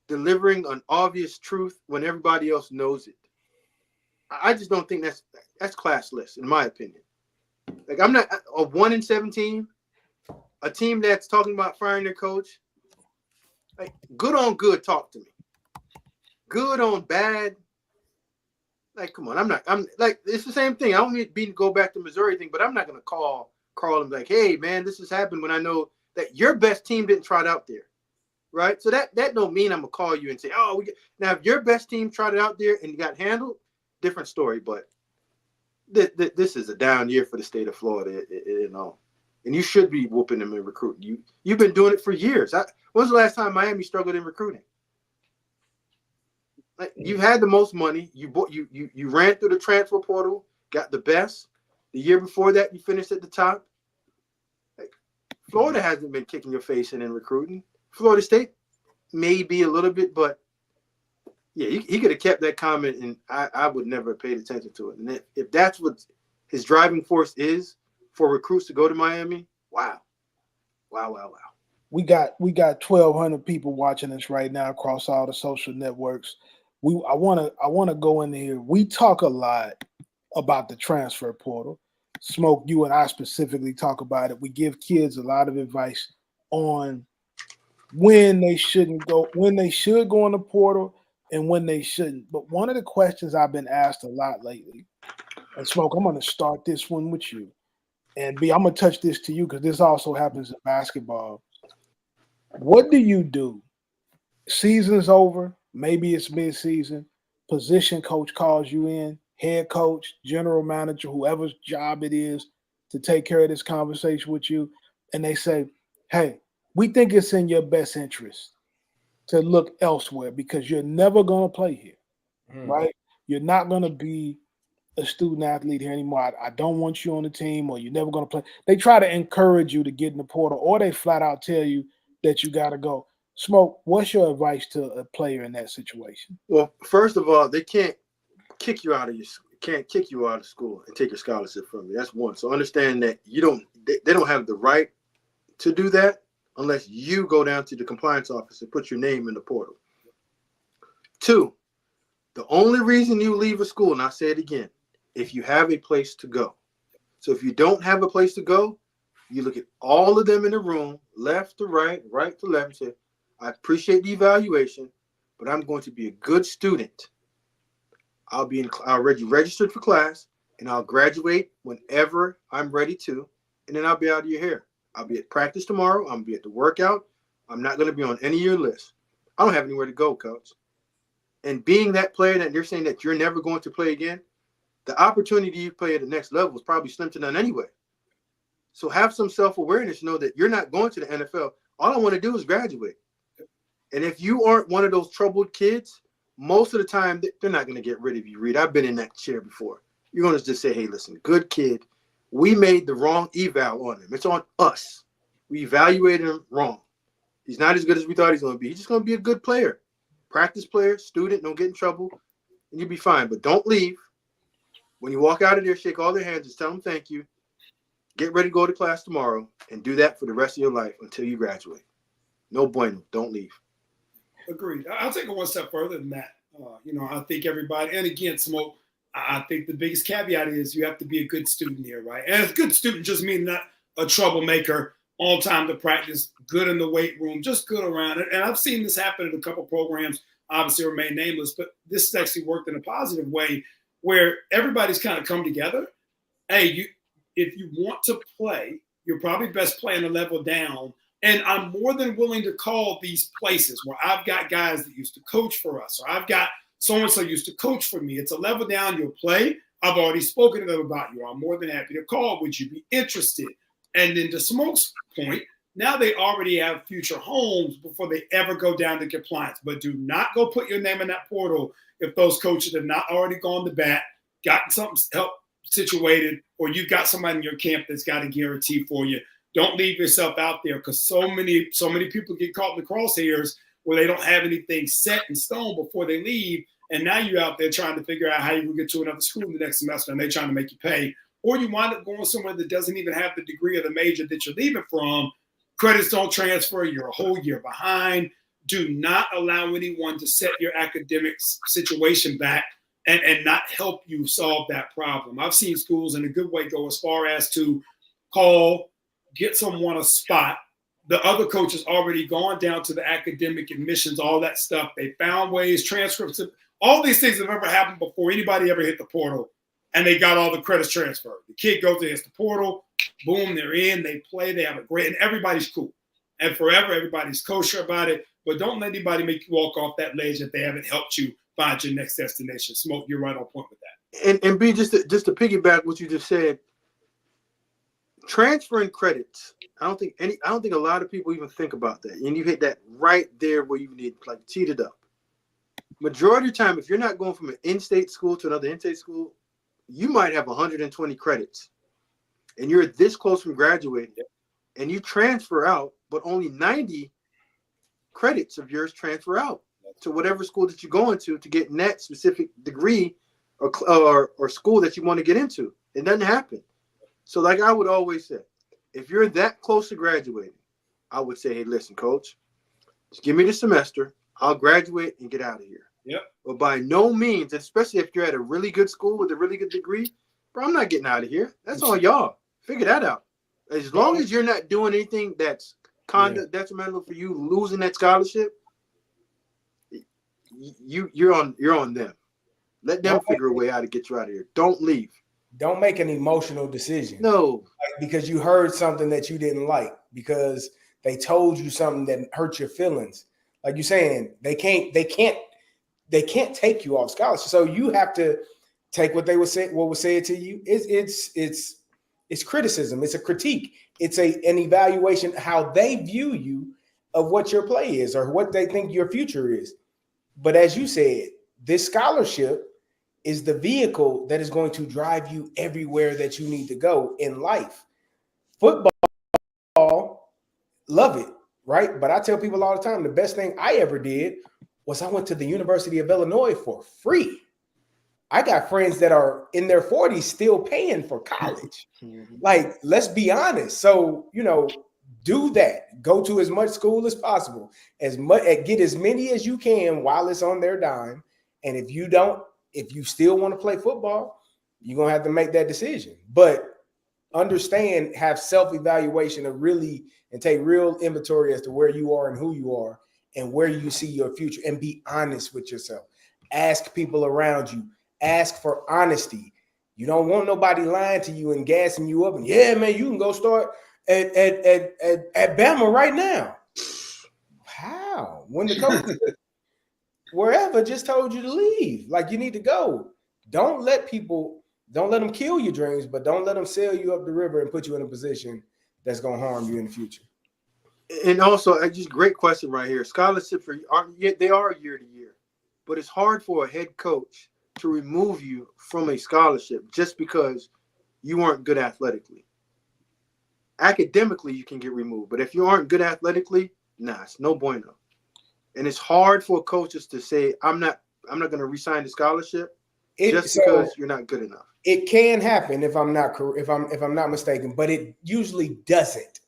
delivering an obvious truth when everybody else knows it. I just don't think that's classless, in my opinion. Like, I'm not a 1-17, a team that's talking about firing their coach. Like, good on good, talk to me. Good on bad. Like, come on, I'm like, it's the same thing. I don't mean to go back to Missouri thing, but I'm not going to call Carl and be like, hey, man, this has happened when I know that your best team didn't trot out there, right? So that don't mean I'm going to call you and say, oh, now if your best team trotted out there and you got handled, different story. But this is a down year for the state of Florida, and you should be whooping them in recruiting. You've been doing it for years. When's the last time Miami struggled in recruiting? Like, you had the most money. You ran through the transfer portal, got the best. The year before that, you finished at the top. Like, Florida hasn't been kicking your face in recruiting. Florida State maybe a little bit, but yeah, he could have kept that comment, and I would never have paid attention to it. And if that's what his driving force is for recruits to go to Miami, wow. We got 1,200 people watching us right now across all the social networks. I want to go in here. We talk a lot about the transfer portal. Smoke, you and I specifically talk about it. We give kids a lot of advice on when they should go in the portal and when they shouldn't. But one of the questions I've been asked a lot lately, and Smoke, I'm going to start this one with you. And B, I'm going to touch this to you because this also happens in basketball. What do you do? Season's over. Maybe it's mid-season. Position coach calls you in, head coach, general manager, whoever's job it is to take care of this conversation with you. And they say, hey, we think it's in your best interest to look elsewhere because you're never going to play here, right? You're not going to be a student athlete here anymore. I don't want you on the team, or you're never going to play. They try to encourage you to get in the portal, or they flat out tell you that you got to go. Smoke, what's your advice to a player in that situation? Well, first of all, they can't kick you out of school and take your scholarship from you. That's one. So understand that they don't have the right to do that unless you go down to the compliance office and put your name in the portal. 2, the only reason you leave a school, and I say it again, if you have a place to go. So if you don't have a place to go, you look at all of them in the room, left to right, right to left, and say, I appreciate the evaluation, but I'm going to be a good student. I'll be already registered for class, and I'll graduate whenever I'm ready to, and then I'll be out of your hair. I'll be at practice tomorrow. I'm going to be at the workout. I'm not going to be on any of your list. I don't have anywhere to go, coach. And being that player that they're saying that you're never going to play again, the opportunity you play at the next level is probably slim to none anyway. So have some self-awareness, know that you're not going to the NFL. All I want to do is graduate. And if you aren't one of those troubled kids, most of the time, they're not going to get rid of you, Reed. I've been in that chair before. You're going to just say, hey, listen, good kid. We made the wrong eval on him. It's on us. We evaluated him wrong. He's not as good as we thought he's going to be. He's just going to be a good player. Practice player, student, don't get in trouble, and you'll be fine. But don't leave. When you walk out of there, shake all their hands, just tell them thank you. Get ready to go to class tomorrow, and do that for the rest of your life until you graduate. No bueno. Don't leave. Agreed. I'll take it one step further than that. I think everybody, and again, Smoke, I think the biggest caveat is you have to be a good student here, right? And a good student just means not a troublemaker, on time to practice, good in the weight room, just good around it. And I've seen this happen in a couple programs, obviously remain nameless, but this has actually worked in a positive way where everybody's kind of come together. Hey, if you want to play, you're probably best playing a level down. And I'm more than willing to call these places where I've got guys that used to coach for us, or I've got so-and-so used to coach for me. It's a level down, you'll play. I've already spoken to them about you. I'm more than happy to call. Would you be interested? And then to Smoke's point, now they already have future homes before they ever go down to compliance. But do not go put your name in that portal if those coaches have not already gone to bat, gotten something help situated, or you've got somebody in your camp that's got a guarantee for you. Don't leave yourself out there, because so many people get caught in the crosshairs where they don't have anything set in stone before they leave. And now you're out there trying to figure out how you can get to another school the next semester, and they're trying to make you pay. Or you wind up going somewhere that doesn't even have the degree of the major that you're leaving from. Credits don't transfer. You're a whole year behind. Do not allow anyone to set your academic situation back and not help you solve that problem. I've seen schools in a good way go as far as to call, get someone a spot. The other coach has already gone down to the academic admissions, all that stuff. They found ways, transcripts, all these things have ever happened before anybody ever hit the portal, and they got all the credits transferred. The kid goes against the portal, boom, they're in, they play, they have a great, and everybody's cool. And forever, everybody's kosher about it. But don't let anybody make you walk off that ledge if they haven't helped you find your next destination. Smoke, you're right on point with that. And B, just to piggyback what you just said, transferring credits. I don't think a lot of people even think about that. And you hit that right there where you need, like, teed it up. Majority of the time, if you're not going from an in-state school to another in-state school, you might have 120 credits, and you're this close from graduating, and you transfer out, but only 90 credits of yours transfer out to whatever school that you're going to get in that specific degree or school that you want to get into. It doesn't happen. So like I would always say, if you're that close to graduating, I would say, hey, listen, coach, just give me the semester. I'll graduate and get out of here. Yep. But by no means, especially if you're at a really good school with a really good degree, bro, I'm not getting out of here. That's on y'all. Figure that out. As long as you're not doing anything that's detrimental for you losing that scholarship, you're on them. Let them figure a way how to get you out of here. Don't leave. Don't make an emotional decision. No. Because you heard something that you didn't like, because they told you something that hurt your feelings. Like you're saying, they can't take you off scholarship. So you have to take what was said to you. It's criticism. It's a critique. It's an evaluation how they view you of what your play is or what they think your future is. But as you said, this scholarship is the vehicle that is going to drive you everywhere that you need to go in life. Football, love it, right? But I tell people all the time, the best thing I ever did was I went to the University of Illinois for free. I got friends that are in their 40s still paying for college. Like, let's be honest. So, do that. Go to as much school as possible. Get as many as you can while it's on their dime. And if you still want to play football, you're going to have to make that decision. But understand, have self-evaluation and take real inventory as to where you are and who you are and where you see your future, and be honest with yourself. Ask people around you. Ask for honesty. You don't want nobody lying to you and gassing you up. And yeah, man, you can go start at Bama right now. How? When the coach wherever just told you to leave. Like, you need to go. Don't let them kill your dreams, but don't let them sail you up the river and put you in a position that's going to harm you in the future. And also, just great question right here. Scholarships they are year to year, but it's hard for a head coach to remove you from a scholarship just because you weren't good athletically. Academically, you can get removed, but if you aren't good athletically, Nah, it's no bueno. And it's hard for coaches to say, I'm not going to re-sign the scholarship just because you're not good enough. It can happen if I'm not mistaken, but it usually doesn't,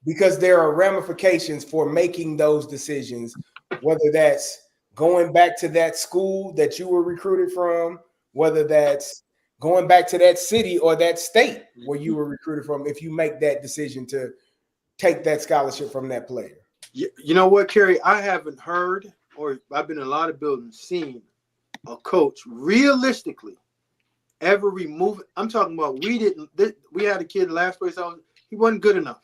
because there are ramifications for making those decisions, whether that's going back to that school that you were recruited from, whether that's going back to that city or that state where you were recruited from, if you make that decision to take that scholarship from that player. You know what, Kerry? I haven't heard, or I've been in a lot of buildings, seen a coach realistically ever remove it. I'm talking about we had a kid last place he wasn't good enough.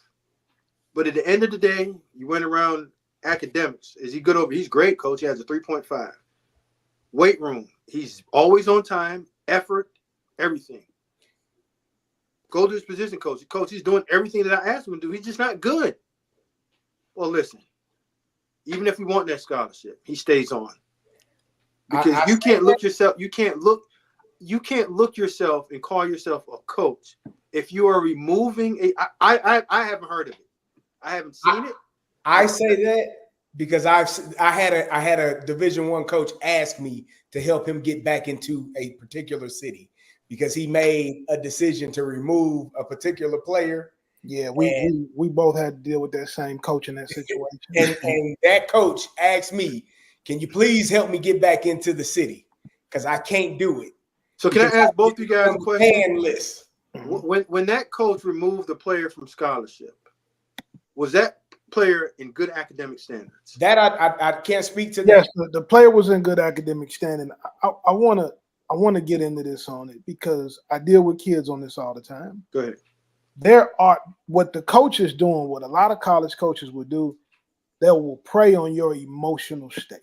But at the end of the day, you went around academics. Is he good over? He's great, coach. He has a 3.5. Weight room. He's always on time, effort, everything. Go to his position coach. Coach, he's doing everything that I asked him to do. He's just not good. Well, listen, even if we want that scholarship, he stays on. Because you can't look yourself, you can't look yourself and call yourself a coach if you are removing I haven't heard of it. I haven't seen it. I say that because I had a Division I coach ask me to help him get back into a particular city because he made a decision to remove a particular player. Yeah, we both had to deal with that same coach in that situation. And that coach asked me, "Can you please help me get back into the city? Because I can't do it." So can I ask both of you guys a question? List. When that coach removed the player from scholarship, was that player in good academic standards? That I can't speak to. Yes, the player was in good academic standing. I wanna get into this on it because I deal with kids on this all the time. Go ahead. What the coach is doing, what a lot of college coaches will do, they will prey on your emotional state.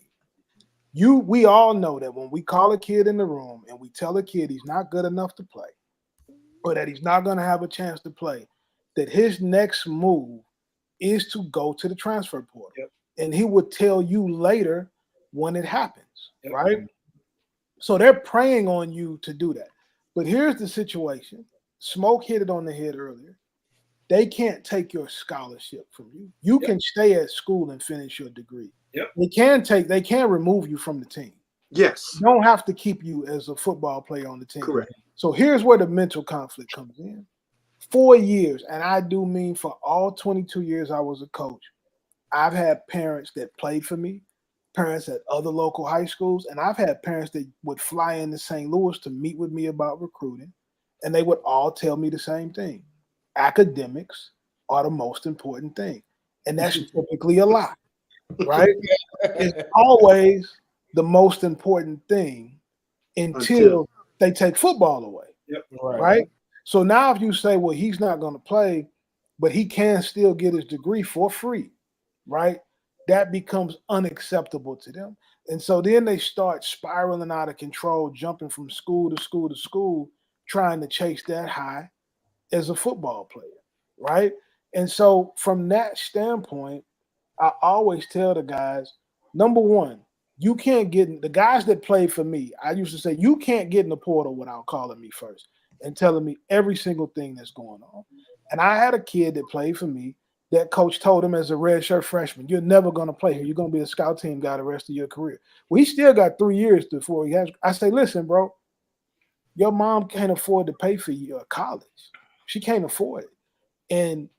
We all know that when we call a kid in the room and we tell a kid he's not good enough to play, or that he's not going to have a chance to play, that his next move is to go to the transfer portal. Yep. And he would tell you later when it happens, Yep. right? So they're preying on you to do that. But here's the situation. Smoke hit it on the head earlier. They can't take your scholarship from you. You can stay at school and finish your degree. Yep. They can remove you from the team. Yes. They don't have to keep you as a football player on the team. Correct. So here's where the mental conflict comes in. 4 years, and I do mean for all 22 years I was a coach, I've had parents that played for me, parents at other local high schools, and I've had parents that would fly into St. Louis to meet with me about recruiting, and they would all tell me the same thing. Academics are the most important thing. And that's typically a lie, right? It's always the most important thing until they take football away, right? So now if you say, well, he's not going to play, but he can still get his degree for free, right? That becomes unacceptable to them. And so then they start spiraling out of control, jumping from school to school to school, trying to chase that high as a football player, right? And so from that standpoint, I always tell the guys, number one, you can't get the guys that play for me. I used to say, you can't get in the portal without calling me first and telling me every single thing that's going on. And I had a kid that played for me. That coach told him as a redshirt freshman, you're never going to play here. You're going to be a scout team guy the rest of your career. Well, he still got 3 years before he has. I say, listen, bro, your mom can't afford to pay for your college. She can't afford it. And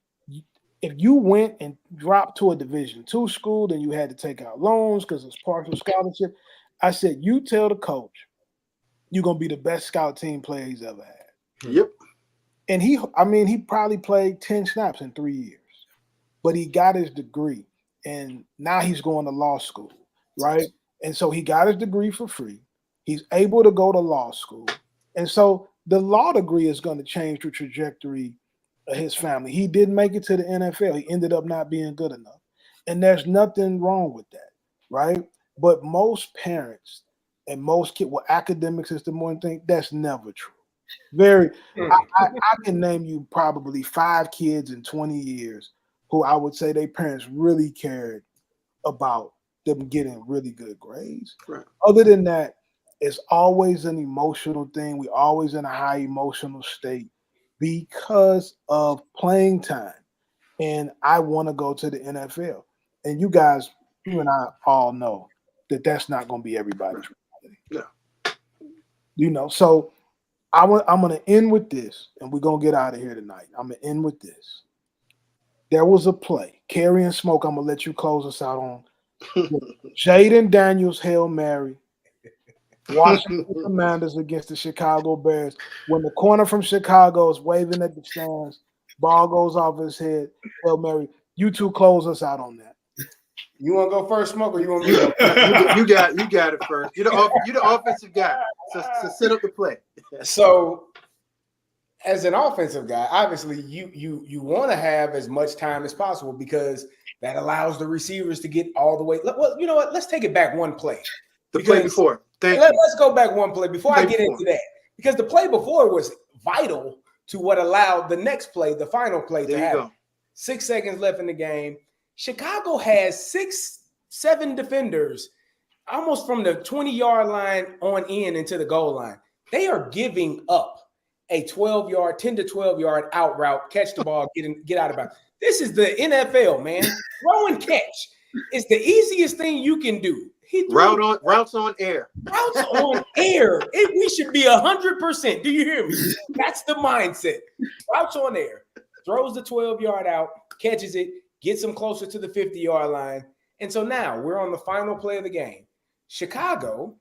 if you went and dropped to a Division II school, then you had to take out loans because it's partial scholarship. I said, you tell the coach you're going to be the best scout team player he's ever had. Yep. And he probably played 10 snaps in 3 years, but he got his degree. And now he's going to law school, right? And so he got his degree for free. He's able to go to law school. And so the law degree is going to change the trajectory of his family. He didn't make it to the NFL. He ended up not being good enough. And there's nothing wrong with that, right? But most parents and most kids, well, academics is the one thing, that's never true. I can name you probably 5 kids in 20 years who I would say their parents really cared about them getting really good grades. Right. Other than that, it's always an emotional thing. We're always in a high emotional state because of playing time. And I want to go to the NFL. And you guys, you and I all know that that's not going to be everybody's reality. Yeah. You know, so I'm going to end with this, and we're going to get out of here tonight. I'm going to end with this. There was a play. Carrie and Smoke, I'm going to let you close us out on. Jaden Daniels, Hail Mary. Washington Commanders against the Chicago Bears. When the corner from Chicago is waving at the stands, ball goes off his head. Hail Mary. You two close us out on that. You want to go first, Smoke, or you want me to go? You got it first. You're the offensive guy. So set up the play. So, as an offensive guy, obviously you want to have as much time as possible because that allows the receivers to get all the way. Well, you know what? Let's take it back one play. The play before. Let's go back one play before I get into that, because the play before was vital to what allowed the next play, the final play, to happen. 6 seconds left in the game. Chicago has 6-7 defenders almost from the 20-yard line on in into the goal line. They are giving up a 12-yard, 10 to 12-yard out route, catch the ball, get out of bounds. This is the NFL, man. Throw and catch is the easiest thing you can do. Routes on air. Routes on air. We should be 100%. Do you hear me? That's the mindset. Routes on air. Throws the 12-yard out, catches it, gets them closer to the 50-yard line. And so now we're on the final play of the game. Chicago,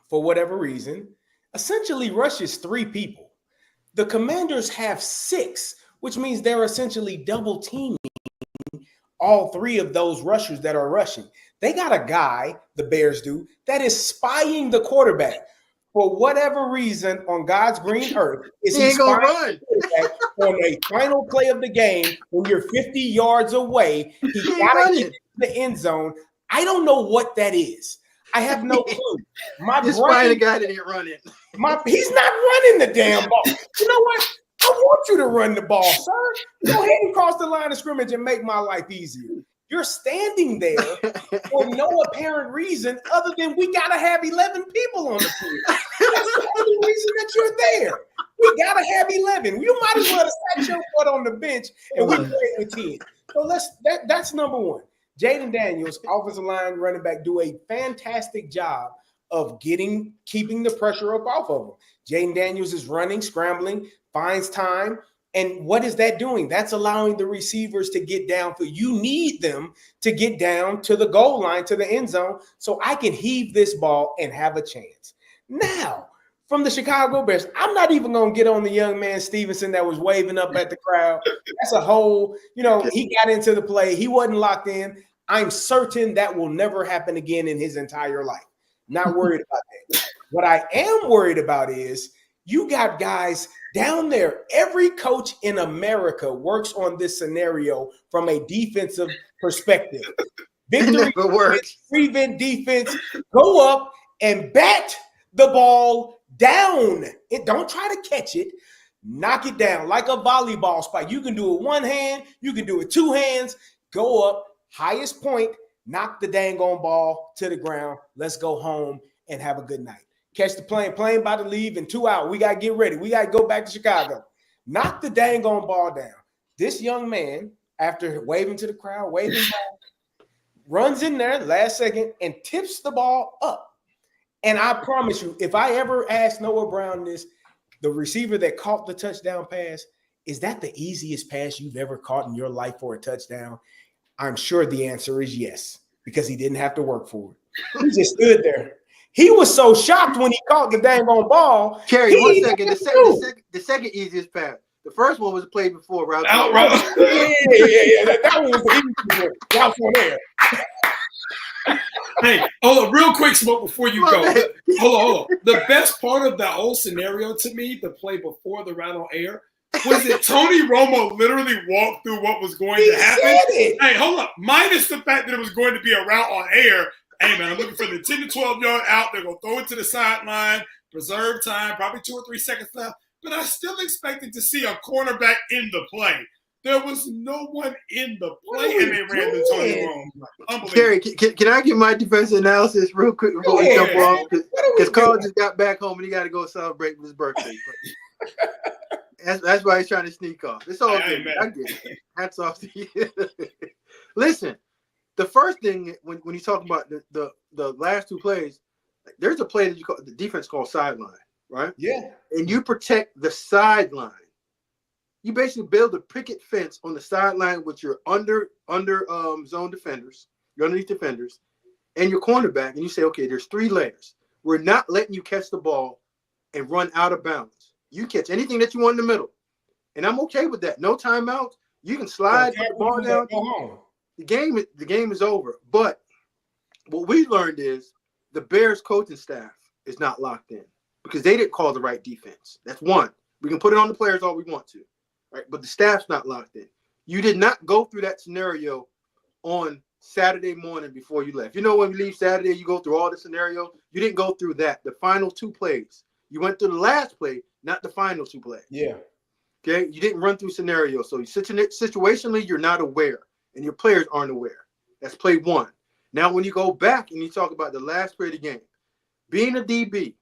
for whatever reason, essentially rushes 3 people. The Commanders have 6, which means they're essentially double teaming all 3 of those rushers that are rushing. They got a guy, the Bears do, that is spying the quarterback. For whatever reason, on God's green earth, is he spying the quarterback on a final play of the game when you're 50 yards away? He got to get to the end zone. I don't know what that is. I have no clue. He's spying the guy that ain't running. He's not running the damn ball. You know what? I want you to run the ball, sir. Go ahead and cross the line of scrimmage and make my life easier. You're standing there for no apparent reason other than we got to have 11 people on the field. That's the only reason that you're there. We got to have 11. You might as well have sat your foot on the bench and we played with 10. So that's number one. Jaden Daniels, offensive line running back, do a fantastic job of keeping the pressure up off of him. Jaden Daniels is running, scrambling, finds time. And what is that doing? That's allowing the receivers to get down. You need them to get down to the goal line, to the end zone, so I can heave this ball and have a chance. Now, from the Chicago Bears, I'm not even going to get on the young man Stevenson that was waving up at the crowd. That's a whole, he got into the play. He wasn't locked in. I'm certain that will never happen again in his entire life. Not worried about that. What I am worried about is you got guys down there. Every coach in America works on this scenario from a defensive perspective. Victory, prevent defense, go up and bat the ball down. Don't try to catch it. Knock it down like a volleyball spike. You can do it one hand. You can do it 2 hands. Go up, highest point, knock the dang on ball to the ground. Let's go home and have a good night. Catch the plane about to leave in 2 hours. We got to get ready. We got to go back to Chicago. Knock the dang on ball down. This young man, after waving to the crowd, runs in there last second and tips the ball up. And I promise you, if I ever ask Noah Brown this, the receiver that caught the touchdown pass, is that the easiest pass you've ever caught in your life for a touchdown? I'm sure the answer is yes, because he didn't have to work for it. He just stood there. He was so shocked when he caught the dang on ball. Kerry, 1 second. The second easiest pass. The first one was played before. Yeah. That one was the easiest one. Routes on air. Hey, hold on, real quick, Smoke, before you go. Hold on. The best part of that whole scenario to me, the play before the route on air, was that Tony Romo literally walked through what was going to happen. Hey, hold up. Minus the fact that it was going to be a route on air. Hey, man, I'm looking for the 10 to 12-yard out. They're going to throw it to the sideline, preserve time, probably 2 or 3 seconds left. But I still expected to see a cornerback in the play. There was no one in the play, and they ran the Tony Romo. Unbelievable. Kerry, can I get my defensive analysis real quick before we jump off? Because Carl just got back home, and he got to go celebrate his birthday. That's why he's trying to sneak off. It's all good. I get it. Hats off to you. Listen. the first thing when you talk about the last two plays, there's a play that you call the defense called sideline, right? Yeah. And you protect the sideline. You basically build a picket fence on the sideline with your under zone defenders, your underneath defenders, and your cornerback, and you say, okay, there's 3 layers. We're not letting you catch the ball and run out of bounds. You catch anything that you want in the middle. And I'm okay with that. No timeouts. You can slide, put the ball down. Go home. The game is over. But what we learned is the Bears coaching staff is not locked in because they didn't call the right defense. That's one. We can put it on the players all we want to, right? But the staff's not locked in. You did not go through that scenario on Saturday morning before you left. You know, when you leave Saturday, you go through all the scenarios. You didn't go through that. The final 2 plays. You went through the last play, not the final 2 plays. Yeah. Okay, you didn't run through scenarios. So situationally, you're not aware, and your players aren't aware. That's play 1. Now, when you go back and you talk about the last play of the game, being a DB,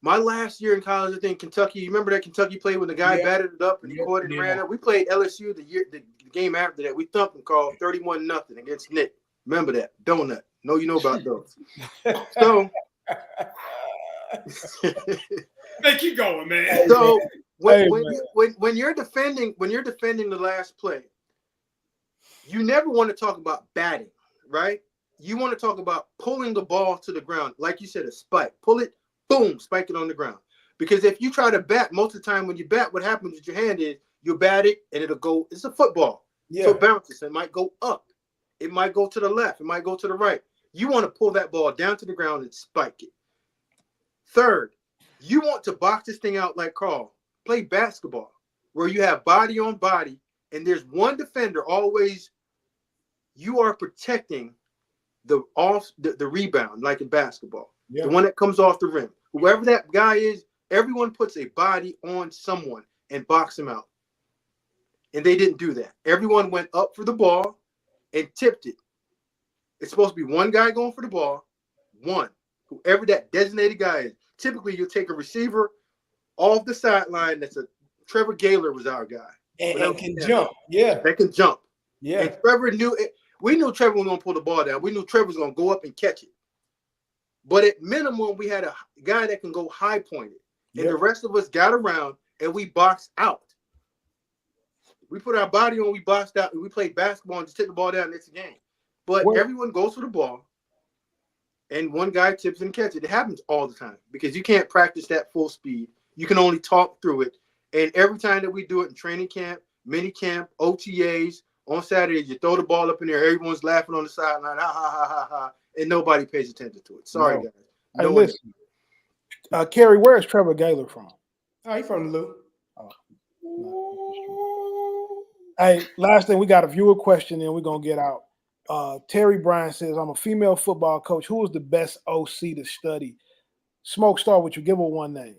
my last year in college, I think Kentucky, you remember that Kentucky play when the guy batted it up and he caught it and ran up? We played LSU the game after that. We thumped and called 31-0 against Nick. Remember that? Donut. No, you know about those. So, Hey, keep going, man. so when you're defending the last play, you never want to talk about batting, right? You want to talk about pulling the ball to the ground, like you said, a spike. Pull it, boom, spike it on the ground. Because if you try to bat, most of the time when you bat, what happens with your hand is you bat it and it'll go. It's a football, so it bounces. It might go up, it might go to the left, it might go to the right. You want to pull that ball down to the ground and spike it. Third, you want to box this thing out like Carl. Play basketball where you have body on body and there's one defender always. You are protecting the rebound like in basketball. The one that comes off the rim. Whoever that guy is, everyone puts a body on someone and box him out. And they didn't do that. Everyone went up for the ball and tipped it. It's supposed to be one guy going for the ball, one. Whoever that designated guy is. Typically, you'll take a receiver off the sideline. Trevor Gaylor was our guy. And can jump. Yeah. That can jump. Yeah. And Trevor knew it. We knew Trevor was going to pull the ball down. We knew Trevor was going to go up and catch it. But at minimum, we had a guy that can go high pointed. And the rest of us got around and we boxed out. We put our body on, we boxed out, and we played basketball and just took the ball down and it's a game. But everyone goes for the ball and one guy tips and catches it. It happens all the time because you can't practice that full speed. You can only talk through it. And every time that we do it in training camp, mini camp, OTAs, on Saturdays, you throw the ball up in there, everyone's laughing on the sideline, ha, ha, ha, ha, ha, and nobody pays attention to it. Sorry, guys. Hey, listen, Kerry, where is Trevor Gaylor from? Oh, he's from the Lou. Hey, last thing, we got a viewer question, and we're going to get out. Terry Bryan says, I'm a female football coach. Who is the best OC to study? Smoke, start with you. Give her one name.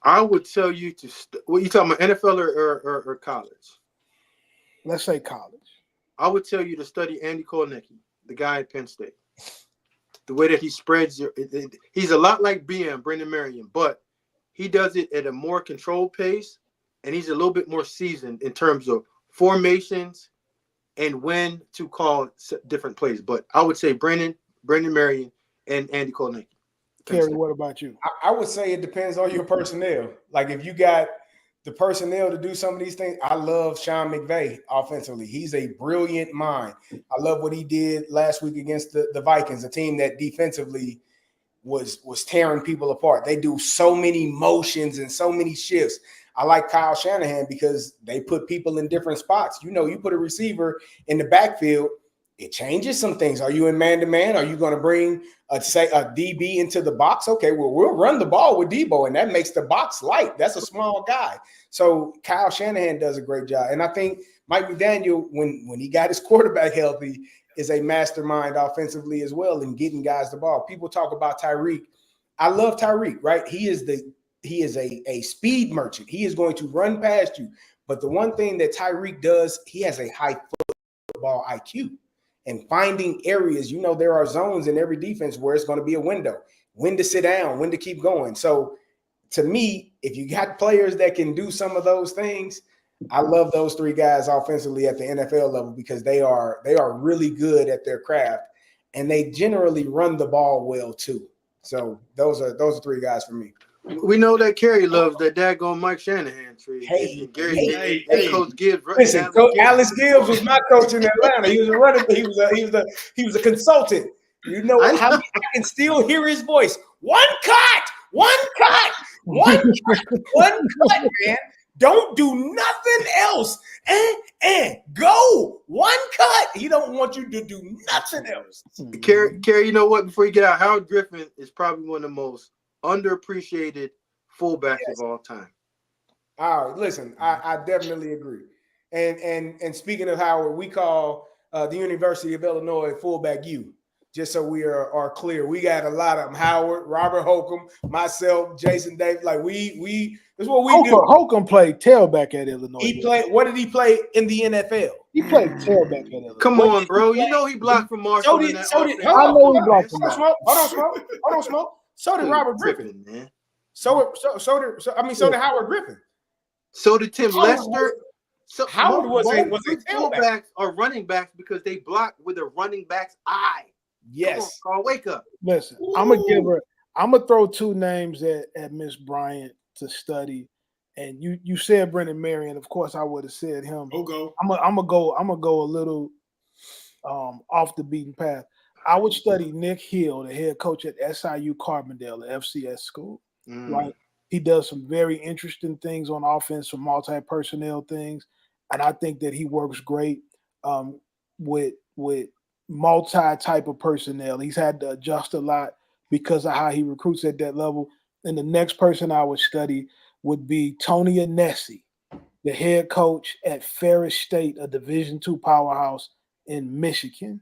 I would tell you to what you talking about, NFL or college? Let's say college. I would tell you to study Andy Kotelnicki, the guy at Penn State. The way that he spreads he's a lot like Brendan Marion, but he does it at a more controlled pace, and he's a little bit more seasoned in terms of formations and when to call different plays. But I would say Brendan Marion, and Andy Kotelnicki. Kerry, what about you? I would say it depends on your personnel. Like if you got the personnel to do some of these things, I love Sean McVay offensively. He's a brilliant mind. I love what he did last week against the Vikings, a team that defensively was tearing people apart. They do so many motions and so many shifts. I like Kyle Shanahan because they put people in different spots. You know, you put a receiver in the backfield, it changes some things. Are you in man-to-man? Are you going to bring a DB into the box? Okay, well, we'll run the ball with Debo, and that makes the box light. That's a small guy. So Kyle Shanahan does a great job. And I think Mike McDaniel, when he got his quarterback healthy, is a mastermind offensively as well in getting guys the ball. People talk about Tyreek. I love Tyreek, right? He is a speed merchant. He is going to run past you. But the one thing that Tyreek does, he has a high football IQ. And finding areas, you know, there are zones in every defense where it's going to be a window, when to sit down, when to keep going. So to me, if you got players that can do some of those things, I love those three guys offensively at the NFL level because they are really good at their craft, and they generally run the ball well too. So those are three guys for me. We know that Kerry loves that daggone Mike Shanahan tree. Hey, and Coach Gibbs. Listen, Alex Gibbs was my coach in Atlanta. He was a running. He was a consultant. You know how I can still hear his voice. One cut, man. Don't do nothing else. And go. One cut. He don't want you to do nothing else. Kerry, you know what? Before you get out, Howard Griffin is probably one of the most underappreciated fullbacks of all time. All right, listen, I definitely agree. And speaking of Howard, we call the University of Illinois fullback U. Just so we are clear, we got a lot of them. Howard, Robert Holcomb, myself, Jason Davis. Like we that's what we do. Holcomb played tailback at Illinois. He played. What did he play in the NFL? He played tailback at Illinois. Come on, bro. You know he blocked from Marshall. Hold on, Smoke. So did Robert Griffin, man. So did Howard Griffin. So did Tim Lester. So Howard was a fullbacks or running backs because they block with a running back's eye. Yes. Carl, wake up. Listen, I'm gonna throw two names at Miss Bryant to study. And you said Brendan Marion. Of course, I would have said him. I'm gonna go a little off the beaten path. I would study Nick Hill, the head coach at SIU Carbondale, the FCS school. Right, he does some very interesting things on offense, some multi-personnel things, and I think that he works great with multi-type of personnel. He's had to adjust a lot because of how he recruits at that level. And the next person I would study would be Tony Anesi, the head coach at Ferris State, a Division II powerhouse in Michigan.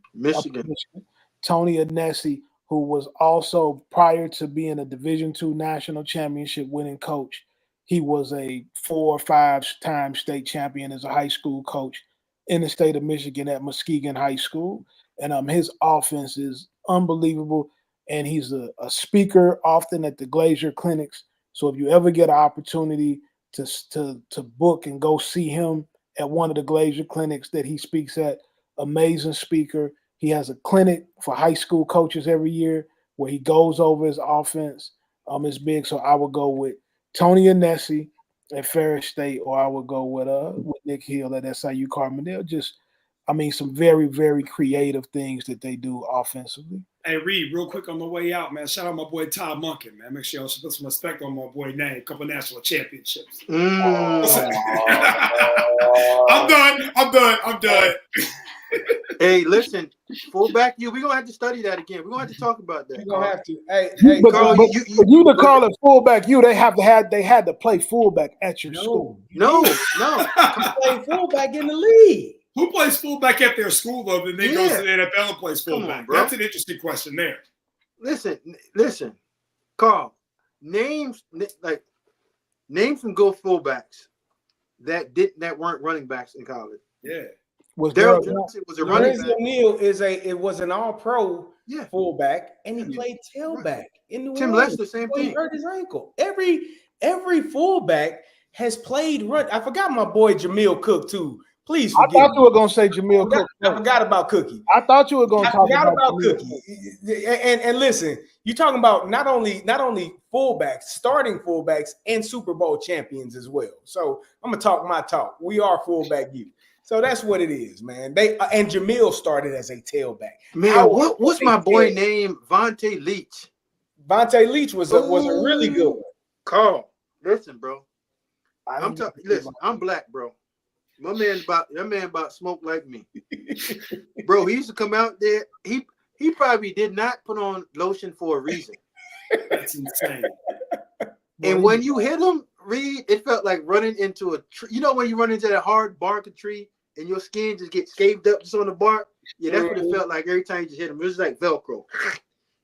Tony Anesi, who was also, prior to being a Division II national championship winning coach, he was a 4 or 5-time state champion as a high school coach in the state of Michigan at Muskegon High School. And his offense is unbelievable. And he's a speaker often at the Glazier clinics. So if you ever get an opportunity to book and go see him at one of the Glazier clinics that he speaks at, amazing speaker. He has a clinic for high school coaches every year where he goes over his offense. It's big. So I would go with Tony Anesi at Ferris State, or I would go with Nick Hill at SIU Carbondale. Some very, very creative things that they do offensively. Hey, Reed, real quick on the way out, man. Shout out my boy Todd Monken, man. Make sure y'all put some respect on my boy name. A couple national championships. I'm done. Hey, listen, fullback you. We're gonna have to study that again. We're gonna have to talk about that. We're gonna have to. Hey, but Carl, you to call it fullback you, they had to play fullback at your school. No. Play fullback in the league. Who plays fullback at their school, though, and then goes to the NFL and plays fullback? That's an interesting question there. Listen, Carl, name some good fullbacks that weren't running backs in college. Yeah. Daryl Johnson was a running back. O'Neal was an all-pro fullback, and he played tailback in New Orleans. Tim Lester, same thing. He hurt his ankle. Every fullback has played run. I forgot my boy Jamil Cook too. Please forgive me. I thought you were going to say Jamil Cook. I forgot about Cookie. I thought you were going to talk about Cookie. And listen, you're talking about not only fullbacks, starting fullbacks, and Super Bowl champions as well. So I'm gonna talk my talk. We are fullback you. So that's what it is, man. And Jamil started as a tailback. Man, what's my boy name? Vontae Leach. Vontae Leach was a really good one. Carl, listen, bro. I'm black, bro. That man about smoke like me. Bro, he used to come out there. He probably did not put on lotion for a reason. That's insane. And when you hit him, Reed, it felt like running into a tree. You know when you run into that hard bark of tree and your skin just gets scaved up just on the bark? Yeah, that's what it felt like every time you just hit him. It was like Velcro.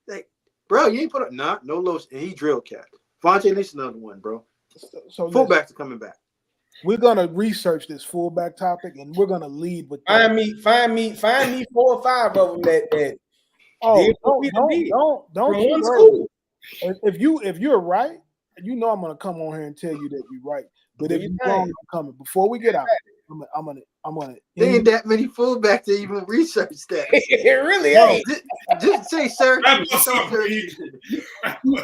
Like, bro, you ain't put up no lotion. And he drill capped. Vontae Leach another one, bro. So fullbacks are coming back. We're gonna research this fullback topic, and we're gonna lead with that. Find me 4 or 5 of them that. Oh, don't. School. If you're right, you know I'm gonna come on here and tell you that you're right. But Do if your you're thing. wrong, I'm coming. Before we get out, I'm gonna. There ain't that many fullbacks to even research that. It really No. ain't. Just say Syracuse. Wrap Just us say up, Syracuse.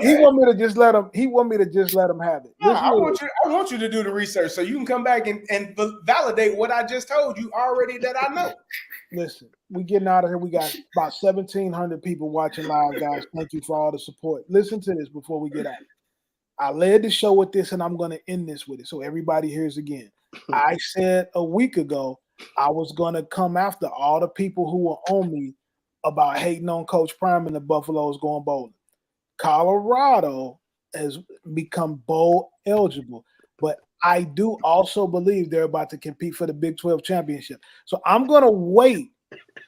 He want me to just let him. He want me to just let him have it. No, Listen I to want you to do the research so you can come back and validate what I just told you already that I know. Listen, we getting out of here. We got about 1,700 people watching live, guys. Thank you for all the support. Listen to this before we get out. I led the show with this, and I'm going to end this with it so everybody hears again. I said a week ago I was going to come after all the people who were on me about hating on Coach Prime and the Buffaloes going bowling. Colorado has become bowl eligible, but I do also believe they're about to compete for the Big 12 championship. So I'm going to wait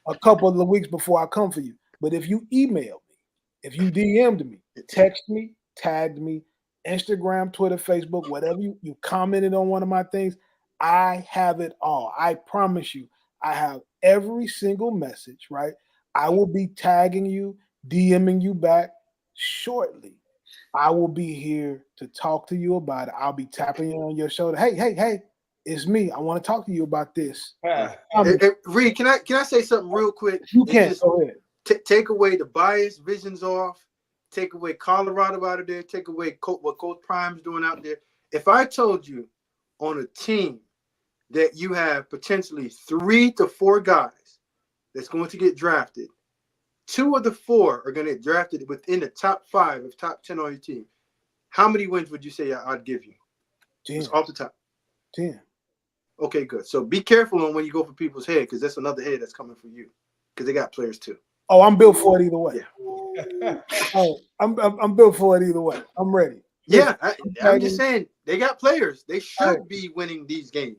a couple of weeks before I come for you. But if you emailed me, if you DM'd me, text me, tagged me, Instagram, Twitter, Facebook, whatever you commented on one of my things, I have it all. I promise you, I have every single message, right? I will be tagging you, DMing you back shortly. I will be here to talk to you about it. I'll be tapping you on your shoulder. Hey, it's me. I want to talk to you about this. Reed, can I say something real quick? You can. Go ahead. Take away the bias visions off. Take away Colorado out of there. Take away what Coach Prime's doing out there. If I told you on a team that you have potentially 3 to 4 guys that's going to get drafted, 2 of the 4 are going to get drafted within the top 5 of top 10 on your team, how many wins would you say I'd give you? 10. Just off the top. 10. Okay, good. So be careful on when you go for people's head, because that's another head that's coming for you, because they got players too. Oh, I'm built for it either way. Yeah. Oh, I'm built for it either way. I'm ready. Yeah, I'm just saying they got players. They should be winning these games.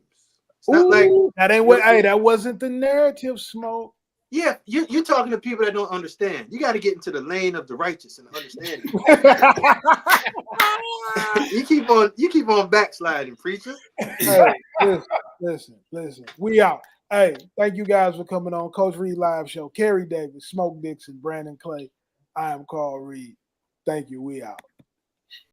It's not like that ain't what. Hey, that wasn't the narrative, Smoke. Yeah, you're talking to people that don't understand. You got to get into the lane of the righteous and understand it. you keep on backsliding, preacher. Hey, listen. We out. Hey, thank you guys for coming on Coach Reed Live Show. Kerry Davis, Smoke Dixon, Brandon Clay. I am Carl Reed. Thank you. We out.